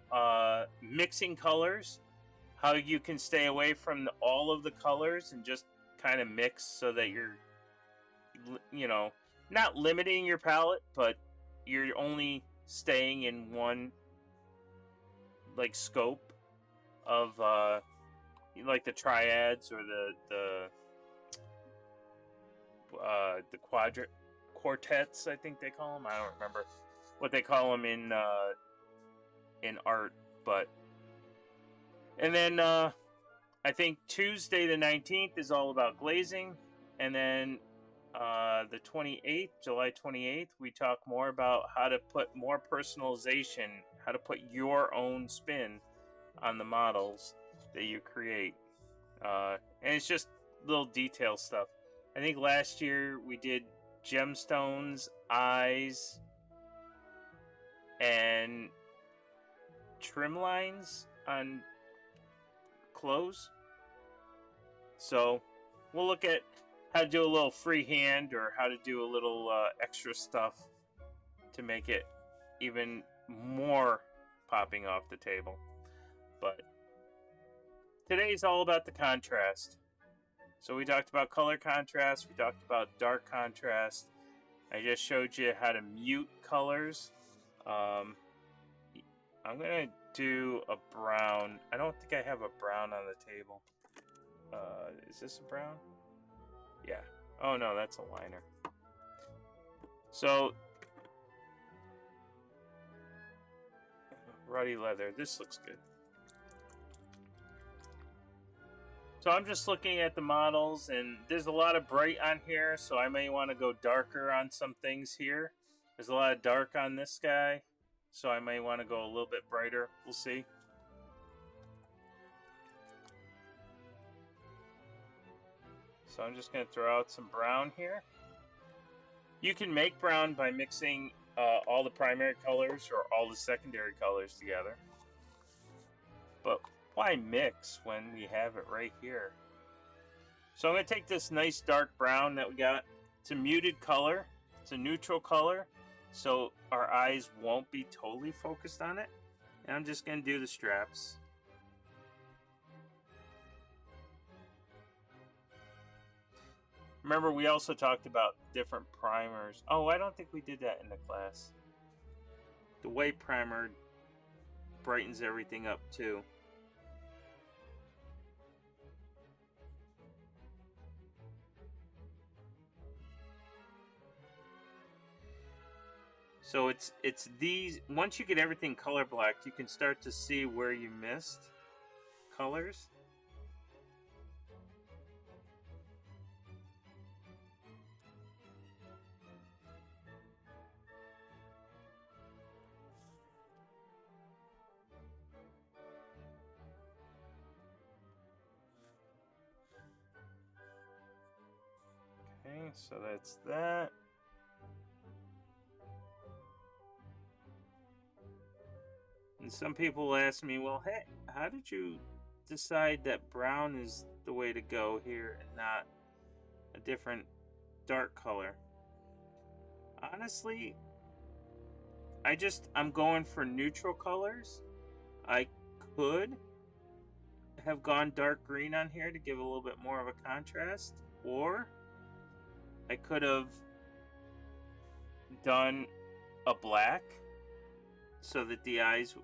mixing colors, how you can stay away from all of the colors and just kind of mix so that you're, not limiting your palette, but you're only staying in one scope of like the triads or the quartets, I think they call them. I don't remember what they call them in art, but and then I think Tuesday the 19th is all about glazing, and then the 28th, July 28th, we talk more about how to put more personalization, how to put your own spin on the models that you create. And it's just little detail stuff. I think last year we did gemstones, eyes, and trim lines on clothes. So we'll look at how to do a little freehand or how to do a little extra stuff to make it even more popping off the table. But today's all about the contrast. So we talked about color contrast, we talked about dark contrast. I just showed you how to mute colors. I'm gonna do a brown. I don't think I have a brown on the table. Is this a brown? Yeah. Oh no, that's a liner. So ruddy leather. This looks good. So I'm just looking at the models, and there's a lot of bright on here, so I may want to go darker on some things here. There's a lot of dark on this guy, so I may want to go a little bit brighter. We'll see. So I'm just going to throw out some brown here. You can make brown by mixing all the primary colors or all the secondary colors together. But why mix when we have it right here? So I'm going to take this nice dark brown that we got. It's a muted color. It's a neutral color. So our eyes won't be totally focused on it. And I'm just going to do the straps. Remember, we also talked about different primers. Oh, I don't think we did that in the class. The white primer brightens everything up too. So it's these, once you get everything color blacked, you can start to see where you missed colors. Okay, so that's that. And some people ask me, well, hey, how did you decide that brown is the way to go here and not a different dark color? Honestly, I'm going for neutral colors. I could have gone dark green on here to give a little bit more of a contrast, or I could have done a black so that the eyes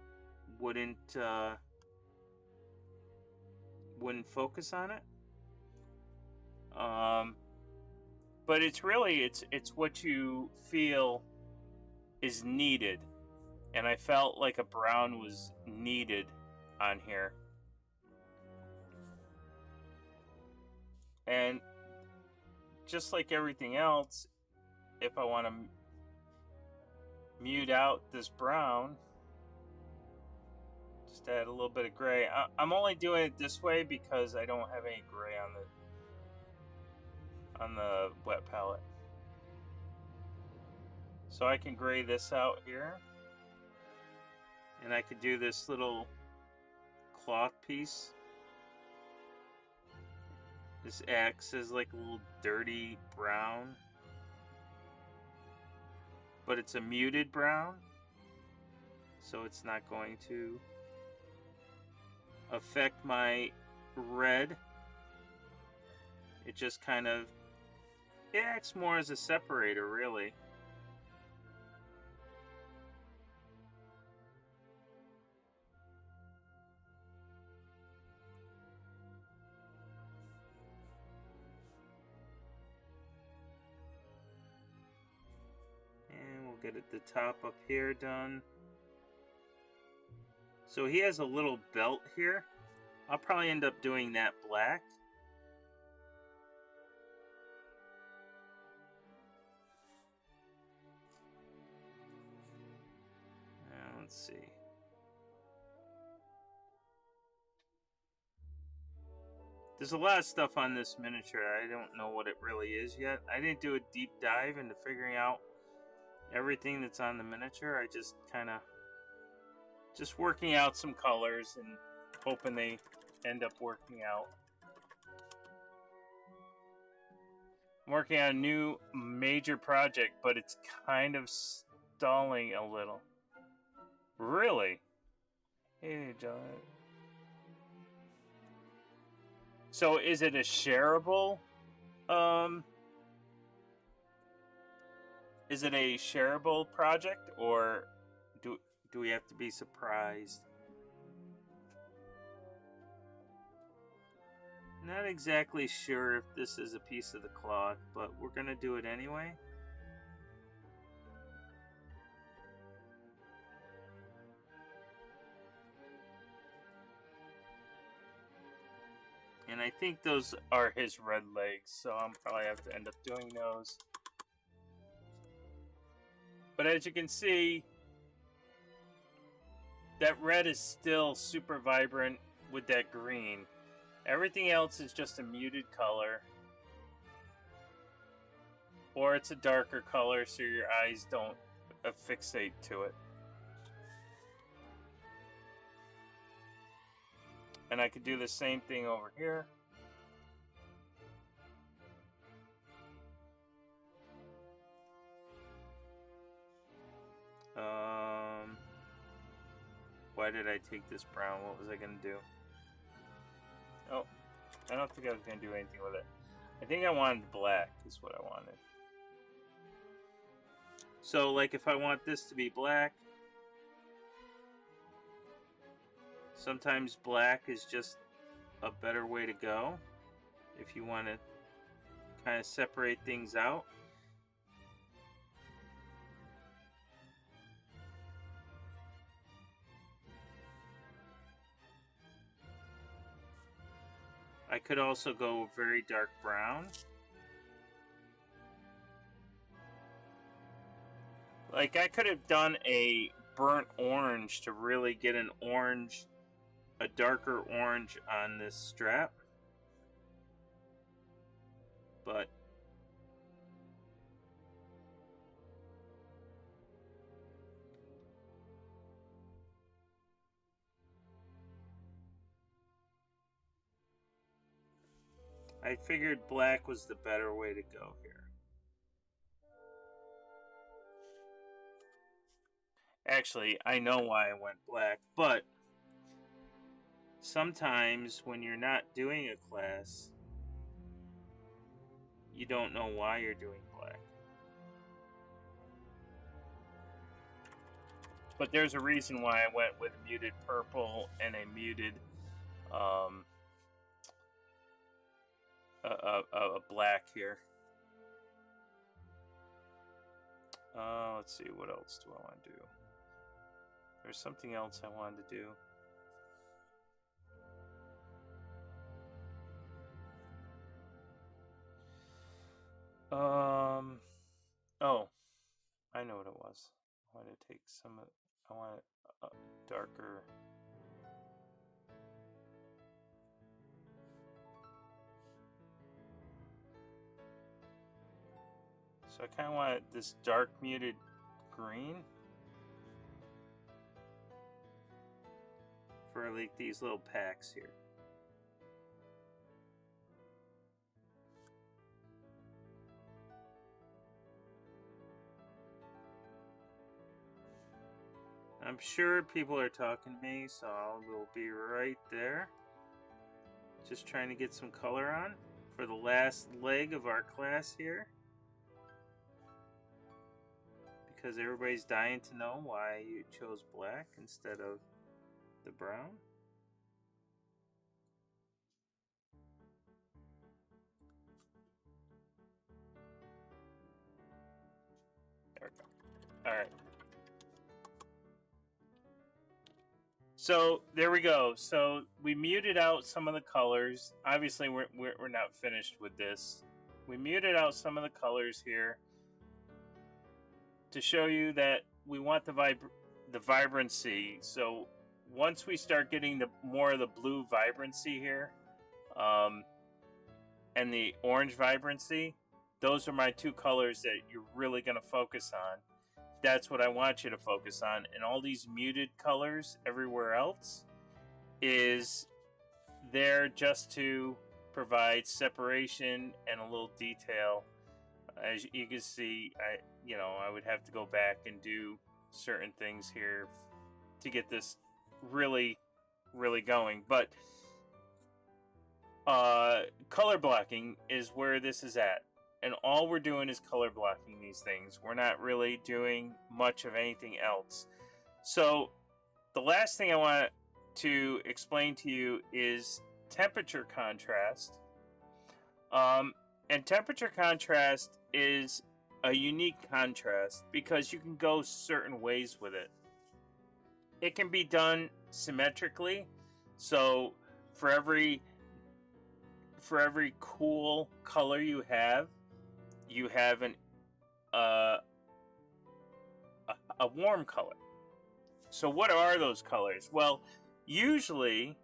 wouldn't focus on it. But it's really it's what you feel is needed, and I felt like a brown was needed on here. And just like everything else, if I want to mute out this brown, just add a little bit of gray. I'm only doing it this way because I don't have any gray on the wet palette. So I can gray this out here, and I could do this little cloth piece. This acts as like a little dirty brown, but it's a muted brown, so it's not going to affect my red. It just kind of, it acts more as a separator, really. get the top up here done. So he has a little belt here. I'll probably end up doing that black. Let's see. There's a lot of stuff on this miniature. I don't know what it really is yet. I didn't do a deep dive into figuring out everything that's on the miniature. I just kind of just working out some colors and hoping they end up working out. I'm working on a new major project, but it's kind of stalling a little. Really? Hey, John. So is it a shareable? Is it a shareable project, or do we have to be surprised? Not exactly sure if this is a piece of the cloth, but we're gonna do it anyway. And I think those are his red legs, so I'll probably have to end up doing those. But as you can see, that red is still super vibrant with that green. Everything else is just a muted color. Or it's a darker color so your eyes don't fixate to it. And I could do the same thing over here. Why did I take this brown? What was I going to do? Oh, I don't think I was going to do anything with it. I think I wanted black is what I wanted. So, like, if I want this to be black, sometimes black is just a better way to go if you want to kind of separate things out. I could also go very dark brown. Like, I could have done a burnt orange to really get an orange, a darker orange on this strap. But I figured black was the better way to go here. Actually, I know why I went black, but sometimes when you're not doing a class, you don't know why you're doing black. But there's a reason why I went with muted purple and a muted a black here. Let's see, what else do I want to do? There's something else I wanted to do. Oh, I know what it was. I want to take some. I want a darker. So I kind of want this dark muted green for like these little packs here. I'm sure people are talking to me, so I will be right there. Just trying to get some color on for the last leg of our class here. Because everybody's dying to know why you chose black instead of the brown. There we go. All right. So there we go. So we muted out some of the colors. Obviously, we're not finished with this. We muted out some of the colors here to show you that we want the vibrancy. So once we start getting the more of the blue vibrancy here, and the orange vibrancy, those are my two colors that you're really going to focus on. That's what I want you to focus on. And all these muted colors everywhere else is there just to provide separation and a little detail. As you can see, I would have to go back and do certain things here to get this really, really going. But color blocking is where this is at. And all we're doing is color blocking these things. We're not really doing much of anything else. So the last thing I want to explain to you is temperature contrast. And temperature contrast is a unique contrast because you can go certain ways with it. It can be done symmetrically. So for every cool color you have a warm color. So what are those colors? Well, usually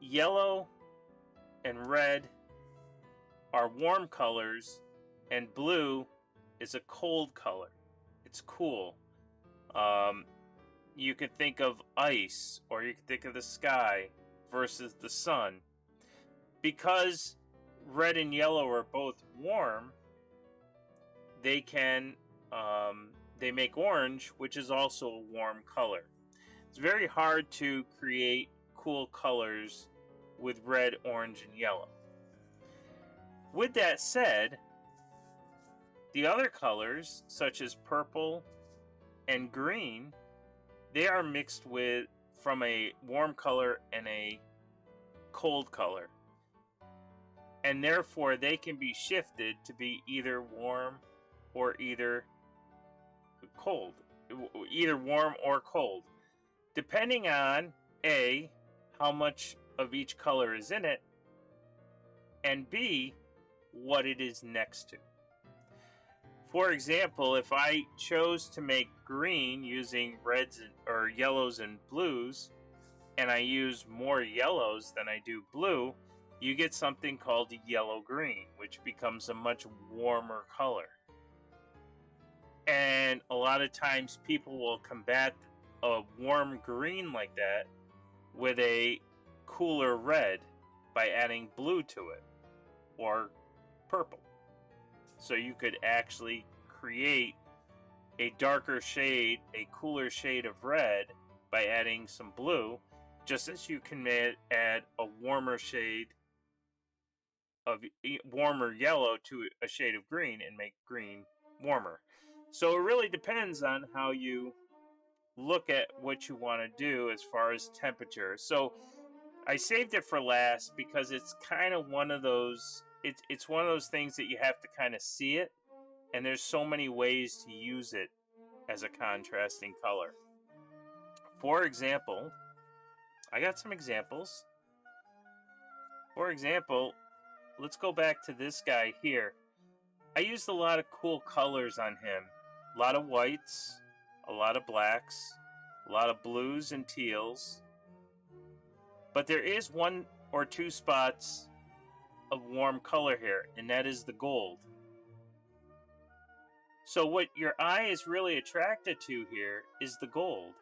yellow and red are warm colors, and blue is a cold color. It's cool. You could think of ice, or you could think of the sky versus the sun. Because red and yellow are both warm, they make orange, which is also a warm color. It's very hard to create cool colors with red, orange, and yellow. With that said, the other colors, such as purple and green, they are mixed with from a warm color and a cold color. And therefore they can be shifted to be either warm or either cold, either warm or cold, depending on A, how much of each color is in it, and B, what it is next to. For example, if I chose to make green using reds or yellows and blues, and I use more yellows than I do blue, you get something called yellow-green, which becomes a much warmer color. And a lot of times people will combat a warm green like that with a cooler red by adding blue to it, or purple. So you could actually create a darker shade, a cooler shade of red by adding some blue, just as you can add a warmer shade of warmer yellow to a shade of green and make green warmer. So it really depends on how you look at what you want to do as far as temperature. So I saved it for last because it's kind of one of those, it's one of those things that you have to kind of see it, and there's so many ways to use it as a contrasting color. For example, I got some examples. For example, let's go back to this guy here. I used a lot of cool colors on him. A lot of whites, a lot of blacks, a lot of blues and teals. But there is one or two spots of warm color here, and that is the gold. So what your eye is really attracted to here is the gold.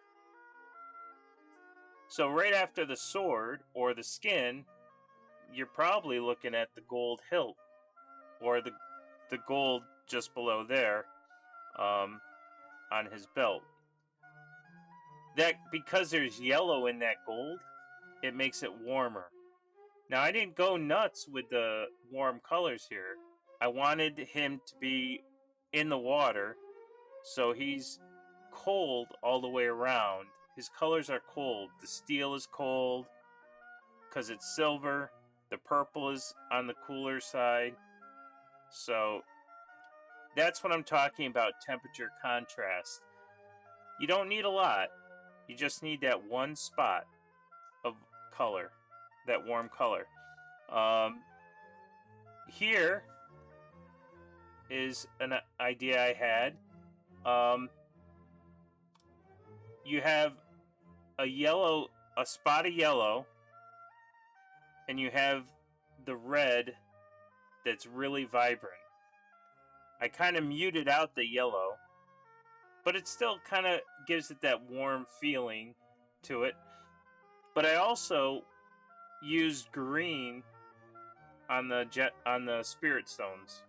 So right after the sword or the skin, you're probably looking at the gold hilt, or the gold just below there on his belt. That, because there's yellow in that gold, it makes it warmer. Now, I didn't go nuts with the warm colors here. I wanted him to be in the water, so he's cold all the way around. His colors are cold. The steel is cold because it's silver. The purple is on the cooler side. So That's what I'm talking about, temperature contrast. You don't need a lot. You just need that one spot of color, that warm color. Here is an idea I had. You have a spot of yellow, and you have the red that's really vibrant. I kind of muted out the yellow, but it still kind of gives it that warm feeling to it. But I also used green on the spirit stones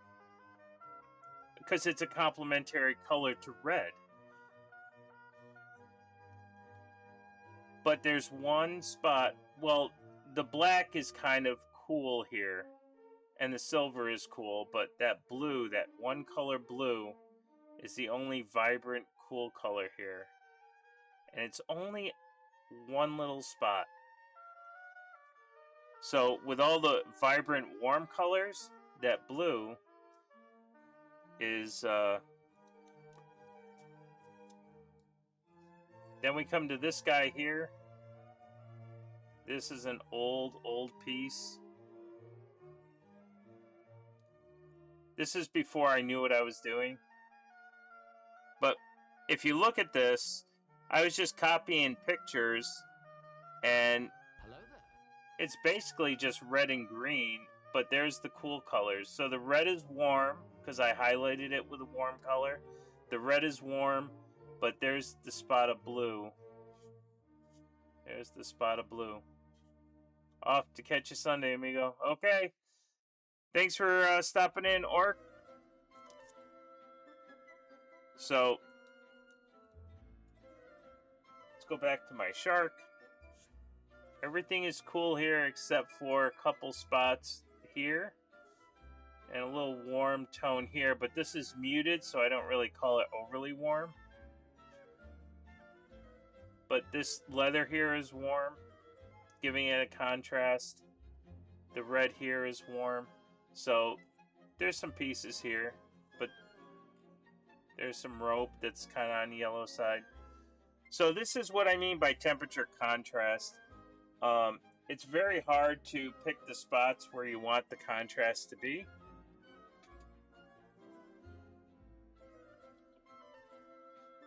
because it's a complementary color to red. But there's one spot, well, the black is kind of cool here, and the silver is cool, but that blue, that one color blue, is the only vibrant, cool color here. And it's only one little spot. So with all the vibrant, warm colors, that blue is... Then we come to this guy here. This is an old piece. This is before I knew what I was doing. But if you look at this, I was just copying pictures, and it's basically just red and green, but there's the cool colors. So the red is warm, because I highlighted it with a warm color. The red is warm, but there's the spot of blue. There's the spot of blue. Off to catch you Sunday, amigo. Okay. Thanks for stopping in, Orc. So, let's go back to my shark. Everything is cool here except for a couple spots here. And a little warm tone here, but this is muted, so I don't really call it overly warm. But this leather here is warm, giving it a contrast. The red here is warm. So there's some pieces here, but there's some rope that's kind of on the yellow side. So this is what I mean by temperature contrast. It's very hard to pick the spots where you want the contrast to be.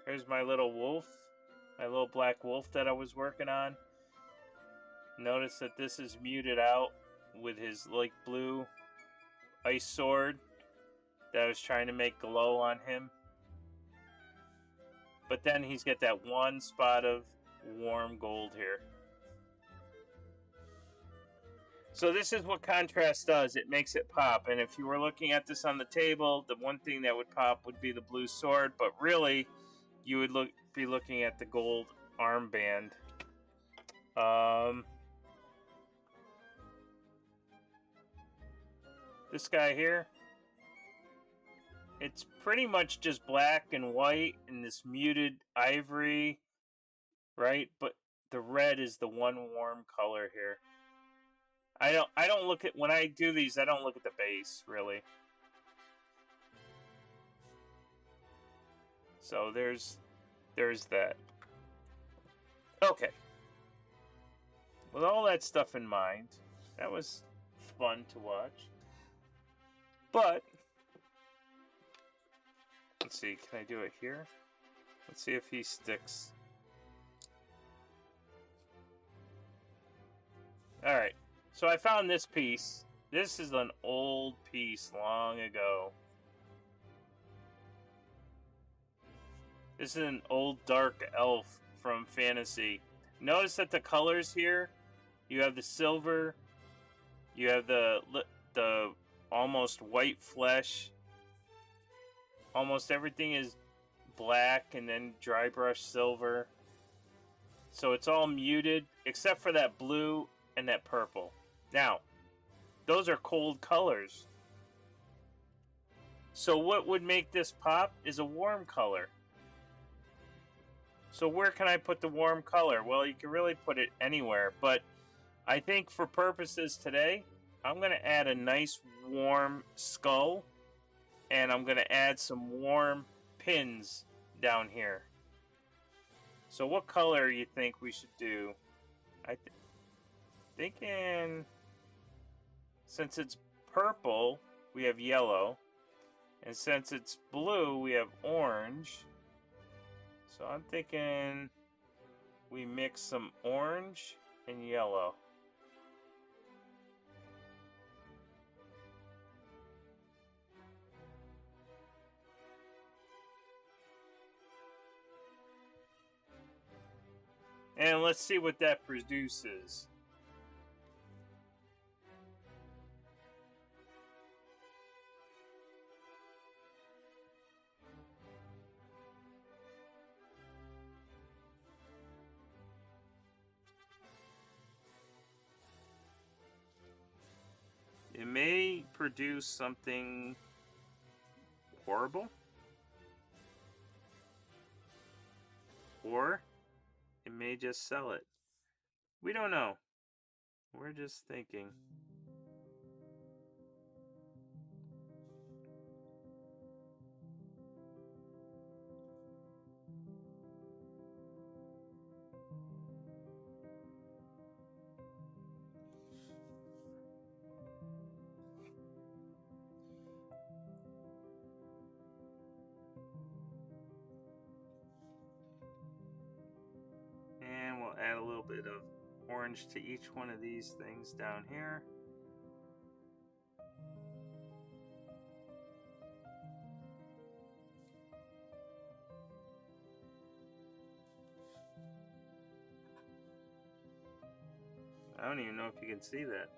Here's my little wolf. My little black wolf that I was working on. Notice that this is muted out with his like blue ice sword that I was trying to make glow on him. But then he's got that one spot of warm gold here. So this is what contrast does. It makes it pop. And if you were looking at this on the table, the one thing that would pop would be the blue sword. But really, you would be looking at the gold armband. This guy here, it's pretty much just black and white and this muted ivory, right? But the red is the one warm color here. I don't look at, when I do these, I don't look at the base, really. So there's that. Okay. With all that stuff in mind, that was fun to watch. But let's see, can I do it here? Let's see if he sticks. Alright, so I found this piece. This is an old piece long ago. This is an old dark elf from fantasy. Notice that the colors here, you have the silver, you have the almost white flesh. Almost everything is black and then dry brush silver. So it's all muted except for that blue and that purple. Now, those are cold colors. So what would make this pop is a warm color. So where can I put the warm color? Well, you can really put it anywhere, but I think for purposes today, I'm going to add a nice warm skull and I'm going to add some warm pins down here. So what color you think we should do? Thinking, since it's purple, we have yellow, and since it's blue, we have orange. So I'm thinking we mix some orange and yellow. And let's see what that produces. It may produce something horrible, or it may just sell it. We don't know. We're just thinking. And we'll add a little bit of orange to each one of these things down here. I don't even know if you can see that.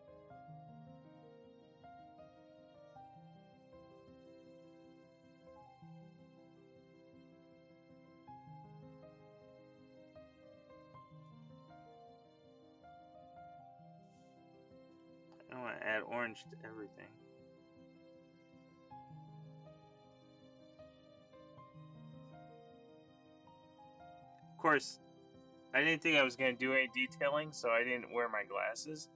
I want to add orange to everything. Of course, I didn't think I was going to do any detailing, so I didn't wear my glasses.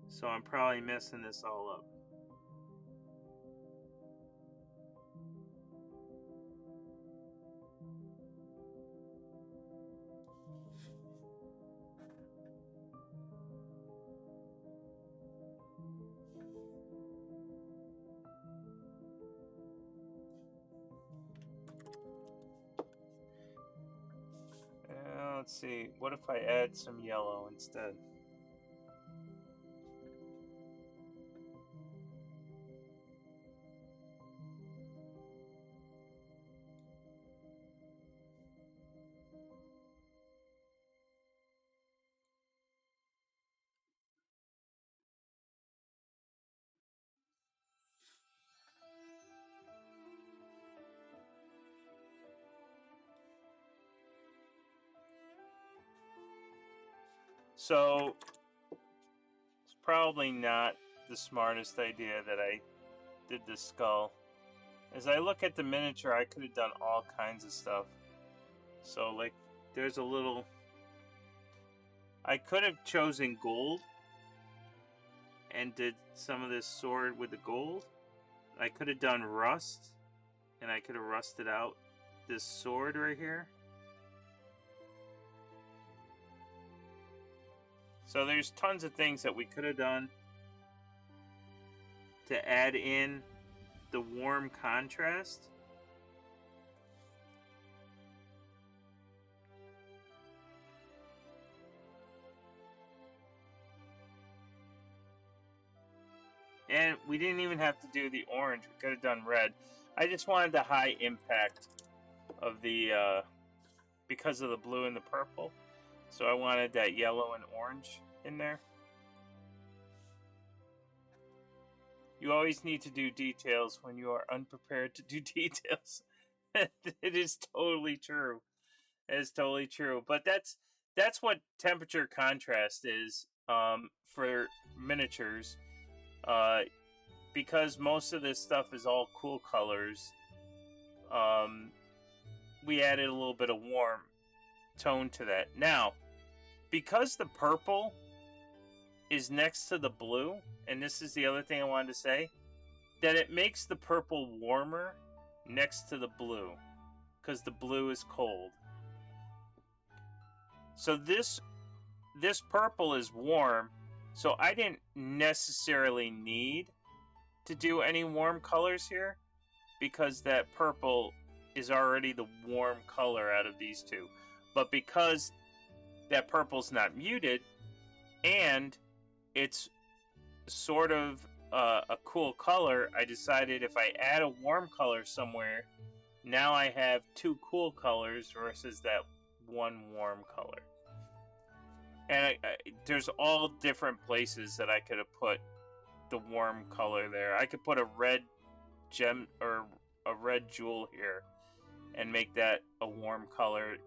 So I'm probably messing this all up. Let's see, what if I add some yellow instead? So it's probably not the smartest idea that I did this skull. As I look at the miniature, I could have done all kinds of stuff. So like, there's a little... I could have chosen gold and did some of this sword with the gold. I could have done rust, and I could have rusted out this sword right here. So there's tons of things that we could have done to add in the warm contrast. And we didn't even have to do the orange. We could have done red. I just wanted the high impact of the, because of the blue and the purple. So I wanted that yellow and orange in there. You always need to do details when you are unprepared to do details. It is totally true. It is totally true. But that's what temperature contrast is for miniatures. Because most of this stuff is all cool colors, we added a little bit of warm tone to that. Now, because the purple is next to the blue, and this is the other thing I wanted to say, that it makes the purple warmer next to the blue, because the blue is cold. So this purple is warm, so I didn't necessarily need to do any warm colors here, because that purple is already the warm color out of these two. But because that purple's not muted, and it's sort of a cool color, I decided if I add a warm color somewhere, now I have two cool colors versus that one warm color. And there's all different places that I could have put the warm color there. I could put a red gem or a red jewel here and make that a warm color,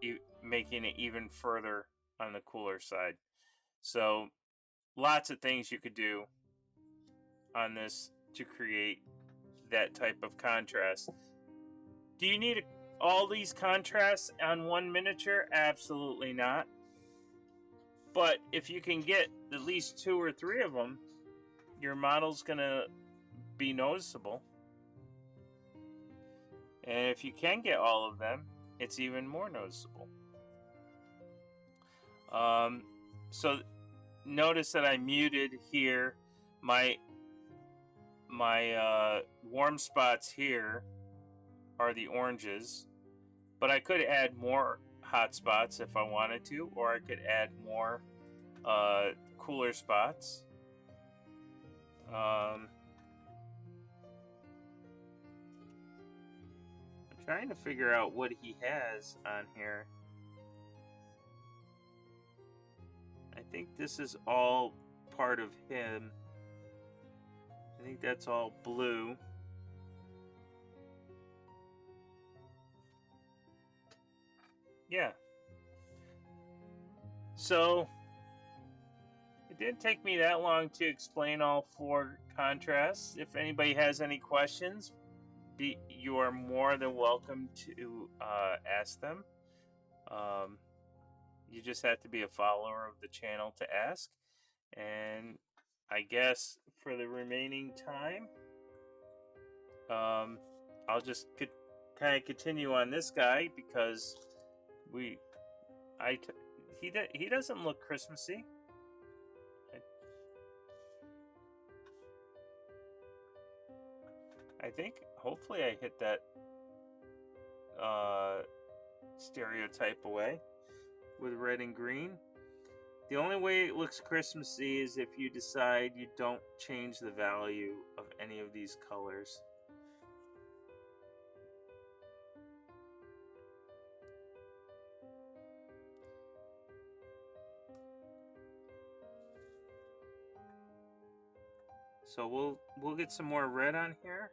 making it even further on the cooler side. So lots of things you could do on this to create that type of contrast. Do you need all these contrasts on one miniature? Absolutely not. But if you can get at least 2 or 3 of them, your model's gonna be noticeable. And if you can get all of them, it's even more noticeable. So notice that I muted here. My warm spots here are the oranges, but I could add more hot spots if I wanted to, or I could add more cooler spots. I'm trying to figure out what he has on here. I think this is all part of him. I think that's all blue. Yeah. So it didn't take me that long to explain all 4 contrasts. If anybody has any questions, you are more than welcome to ask them. You just have to be a follower of the channel to ask. And I guess for the remaining time, I'll just kind of continue on this guy, because he doesn't look Christmassy. I think hopefully I hit that stereotype away with red and green. The only way it looks Christmassy is if you decide you don't change the value of any of these colors. So we'll get some more red on here.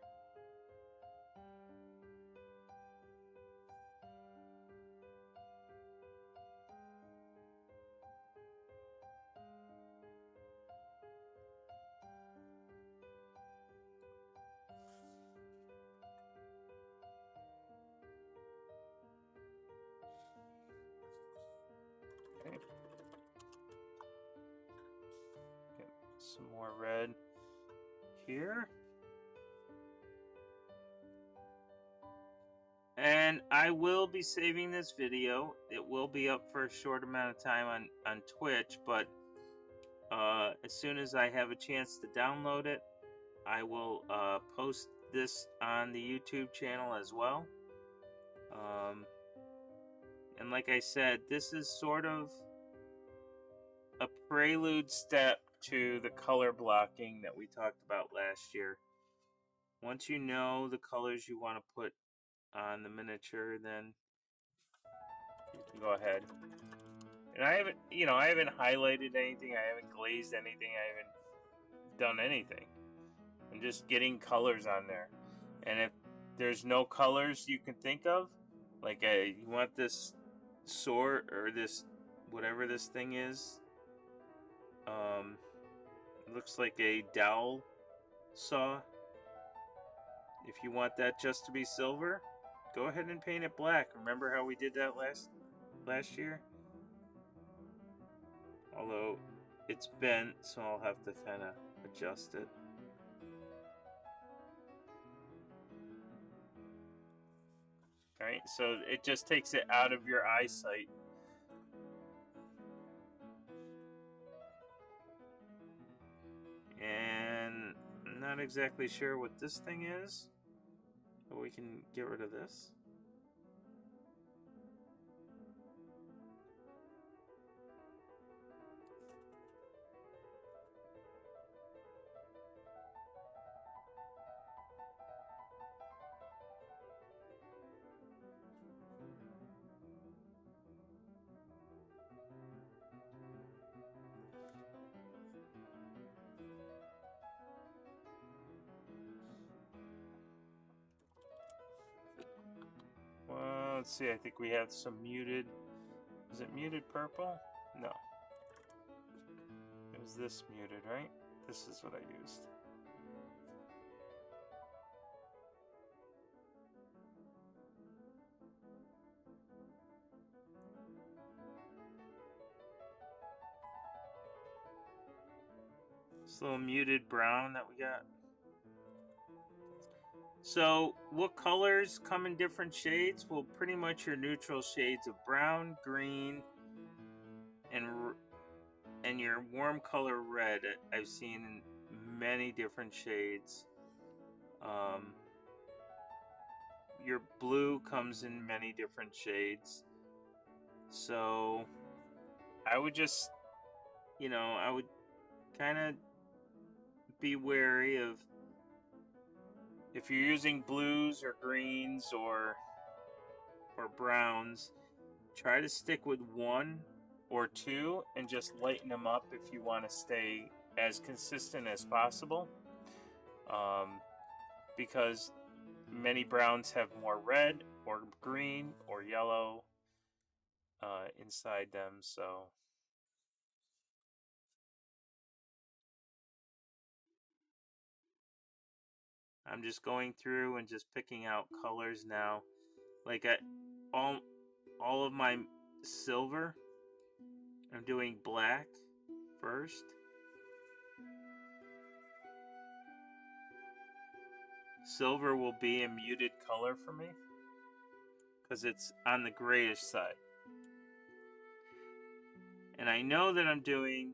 Okay. Get some more red here. And I will be saving this video. It will be up for a short amount of time on Twitch, but as soon as I have a chance to download it, I will post this on the YouTube channel as well. And like I said, this is sort of a prelude step to the color blocking that we talked about last year. Once you know the colors you want to put on the miniature, then you can go ahead. And I haven't highlighted anything, I haven't glazed anything, I haven't done anything. I'm just getting colors on there. And if there's no colors you can think of, like you want this sword or this whatever this thing is, it looks like a dowel saw. If you want that just to be silver, go ahead and paint it black. Remember how we did that last year? Although it's bent, so I'll have to kind of adjust it. All right, so it just takes it out of your eyesight. And I'm not exactly sure what this thing is, but we can get rid of this. Well, let's see, I think we have some muted. Is it muted purple? No. It was this muted, right? This is what I used. This little muted brown that we got. So, what colors come in different shades? Well, pretty much your neutral shades of brown, green, and your warm color red. I've seen in many different shades. Your blue comes in many different shades. So, I would just, I would kind of be wary of if you're using blues or greens or browns, try to stick with one or two and just lighten them up if you want to stay as consistent as possible. Because many browns have more red or green or yellow inside them. So I'm just going through and just picking out colors now. Like all of my silver, I'm doing black first. Silver will be a muted color for me because it's on the grayish side. And I know that I'm doing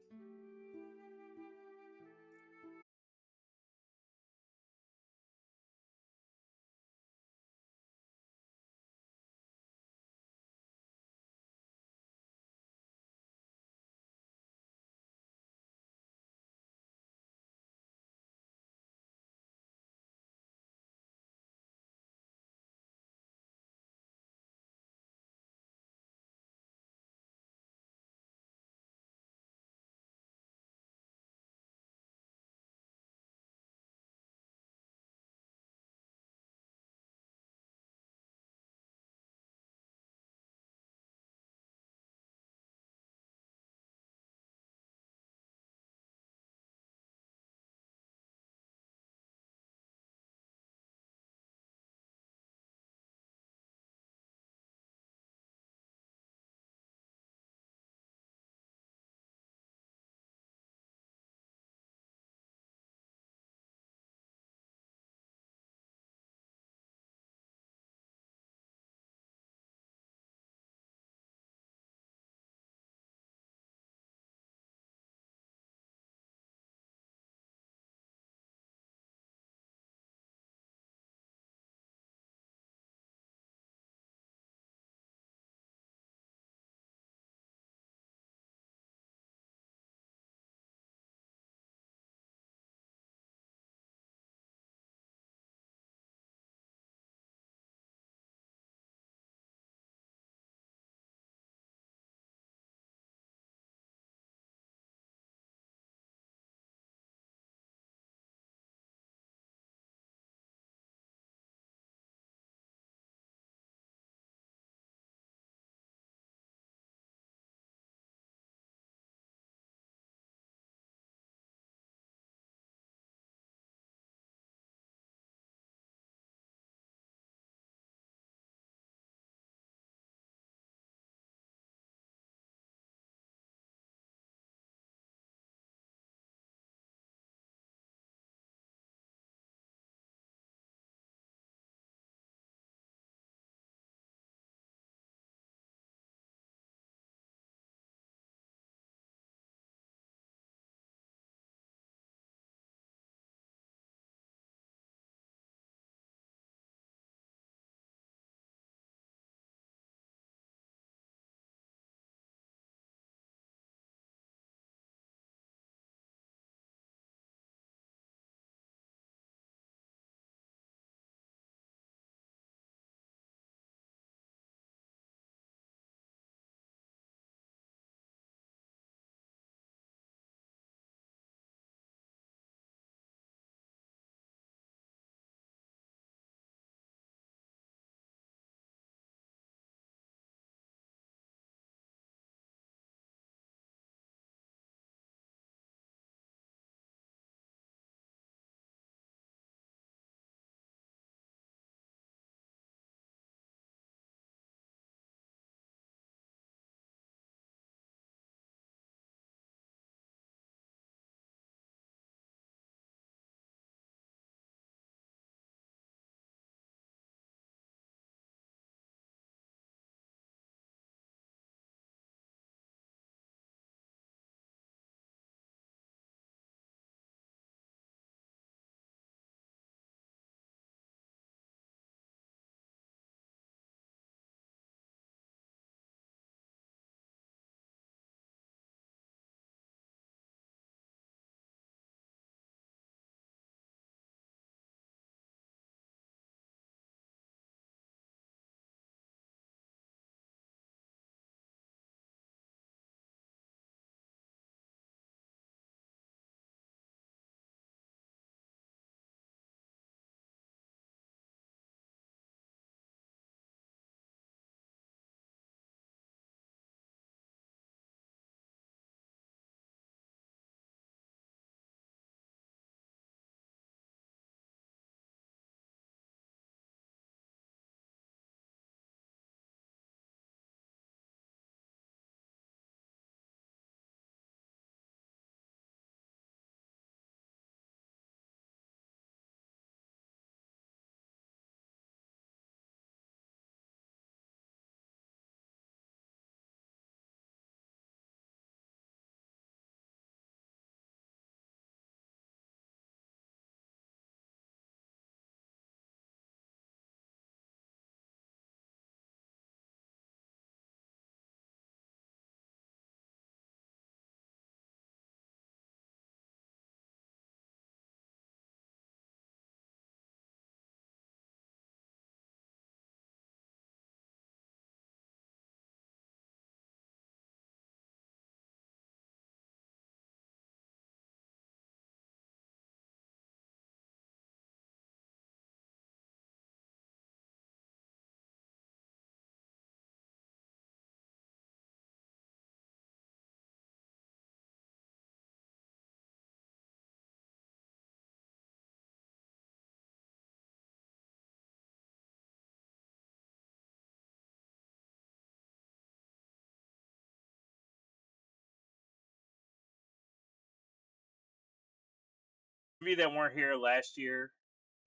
of you that weren't here last year,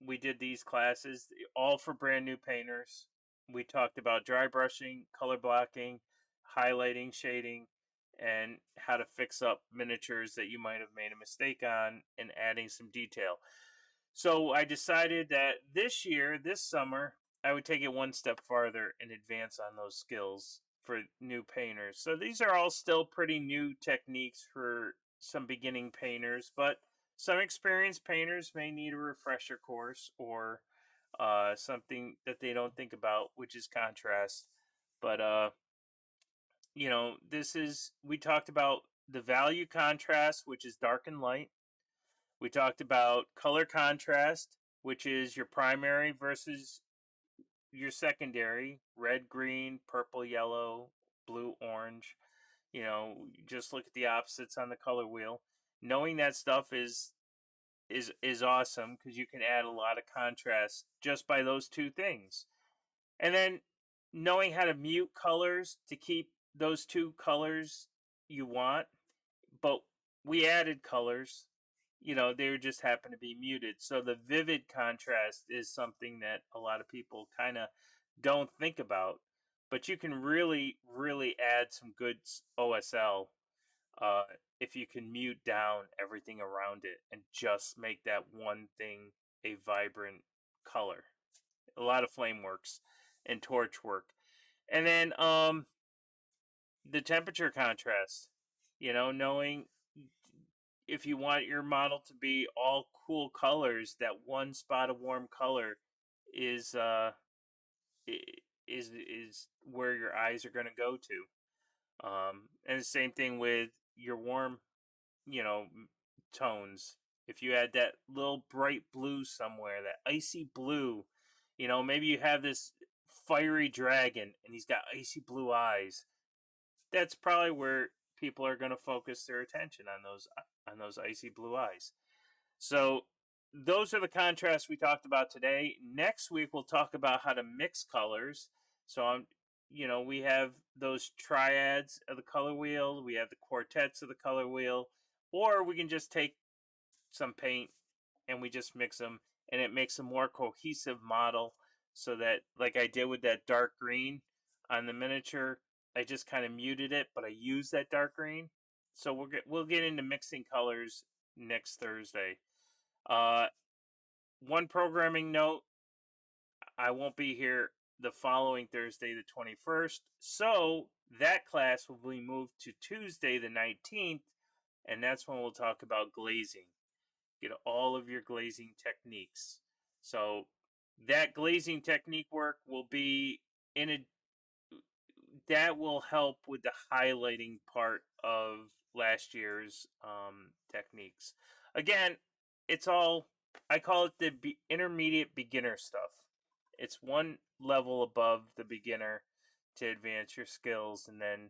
we did these classes all for brand new painters. We talked about dry brushing, color blocking, highlighting, shading, and how to fix up miniatures that you might have made a mistake on and adding some detail. So I decided that this year, this summer, I would take it one step farther and advance on those skills for new painters. So these are all still pretty new techniques for some beginning painters, but some experienced painters may need a refresher course or something that they don't think about, which is contrast. But we talked about the value contrast, which is dark and light. We talked about color contrast, which is your primary versus your secondary, red, green, purple, yellow, blue, orange. Just look at the opposites on the color wheel. Knowing that stuff is awesome because you can add a lot of contrast just by those two things. And then knowing how to mute colors to keep those two colors you want, but we added colors, they just happen to be muted. So the vivid contrast is something that a lot of people kind of don't think about, but you can really, really add some good OSL uh, if you can mute down everything around it and just make that one thing a vibrant color. A lot of flame works and torch work. And then the temperature contrast, knowing if you want your model to be all cool colors, that one spot of warm color is is where your eyes are going to go to. And the same thing with your warm, you know, tones. If you add that little bright blue somewhere, that icy blue, maybe you have this fiery dragon and he's got icy blue eyes. That's probably where people are going to focus their attention on those icy blue eyes. So those are the contrasts we talked about today. Next week we'll talk about how to mix colors. So we have those triads of the color wheel, we have the quartets of the color wheel, or we can just take some paint and we just mix them and it makes a more cohesive model so that, like I did with that dark green on the miniature, I just kind of muted it, but I used that dark green. So we'll get into mixing colors next Thursday. Uh, One programming note, I won't be here the following Thursday, the 21st. So that class will be moved to Tuesday, the 19th, and that's when we'll talk about glazing. Get all of your glazing techniques. So that glazing technique work will be that will help with the highlighting part of last year's techniques. Again, it's all, I call it the intermediate beginner stuff. It's one level above the beginner to advance your skills, and then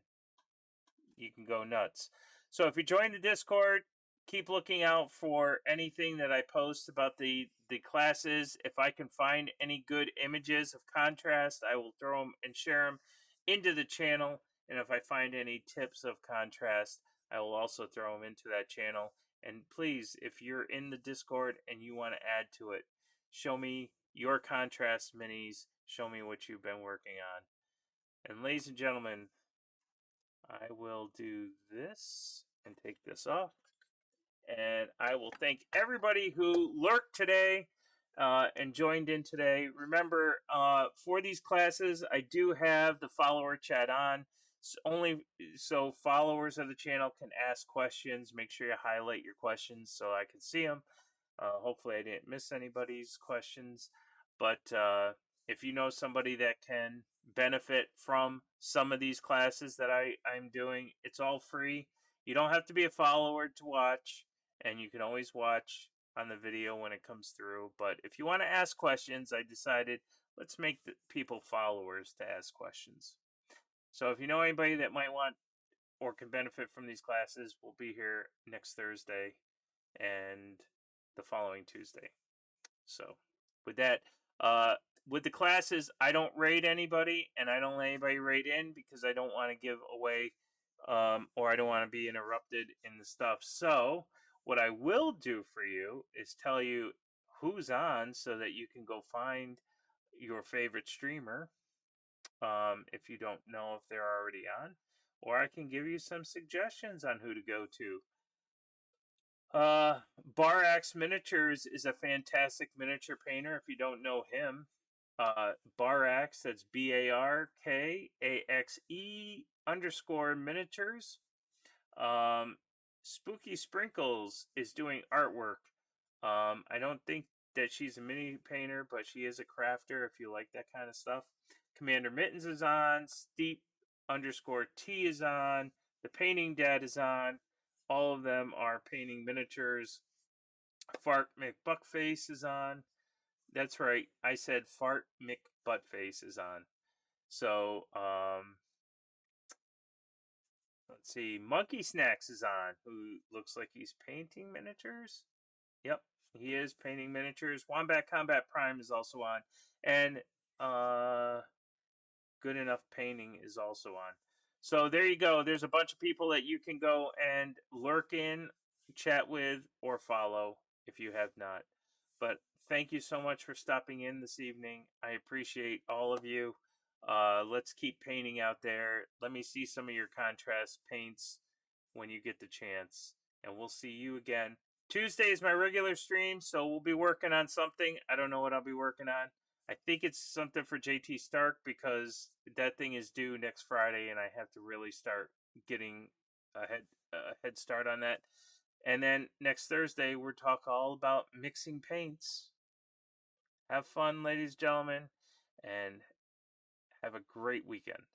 you can go nuts. So if you join the Discord, keep looking out for anything that I post about the classes. If I can find any good images of contrast, I will throw them and share them into the channel. And if I find any tips of contrast, I will also throw them into that channel. And please, if you're in the Discord and you want to add to it, show me your contrast minis. Show me what you've been working on. And ladies and gentlemen, I will do this and take this off. And I will thank everybody who lurked today and joined in today. Remember, for these classes, I do have the follower chat on. Only so followers of the channel can ask questions. Make sure you highlight your questions so I can see them. Hopefully I didn't miss anybody's questions. But if you know somebody that can benefit from some of these classes that I'm doing, it's all free. You don't have to be a follower to watch, and you can always watch on the video when it comes through. But if you want to ask questions, I decided let's make the people followers to ask questions. So if you know anybody that might want or can benefit from these classes, we'll be here next Thursday and the following Tuesday. So with that, with the classes, I don't rate anybody and I don't let anybody rate in because I don't want to give away or I don't want to be interrupted in the stuff. So What I will do for you is tell you who's on so that you can go find your favorite streamer, if you don't know if they're already on, or I can give you some suggestions on who to go to. Barax Miniatures is a fantastic miniature painter. If you don't know him, Barax, that's BARKAXE_miniatures. Um, Spooky Sprinkles is doing artwork. I don't think that she's a mini painter, but she is a crafter if you like that kind of stuff. Commander Mittens is on. Steep_T is on. The Painting Dad is on. All of them are painting miniatures. Fart McBuckface is on. That's right. I said Fart McButtface is on. So, let's see. Monkey Snacks is on, who looks like he's painting miniatures. Yep, he is painting miniatures. Wombat Combat Prime is also on. And Good Enough Painting is also on. So there you go. There's a bunch of people that you can go and lurk in, chat with, or follow if you have not. But thank you so much for stopping in this evening. I appreciate all of you. Let's keep painting out there. Let me see some of your contrast paints when you get the chance. And we'll see you again. Tuesday is my regular stream, so we'll be working on something. I don't know what I'll be working on. I think it's something for JT Stark because that thing is due next Friday, and I have to really start getting a head start on that. And then next Thursday, we're talking all about mixing paints. Have fun, ladies and gentlemen, and have a great weekend.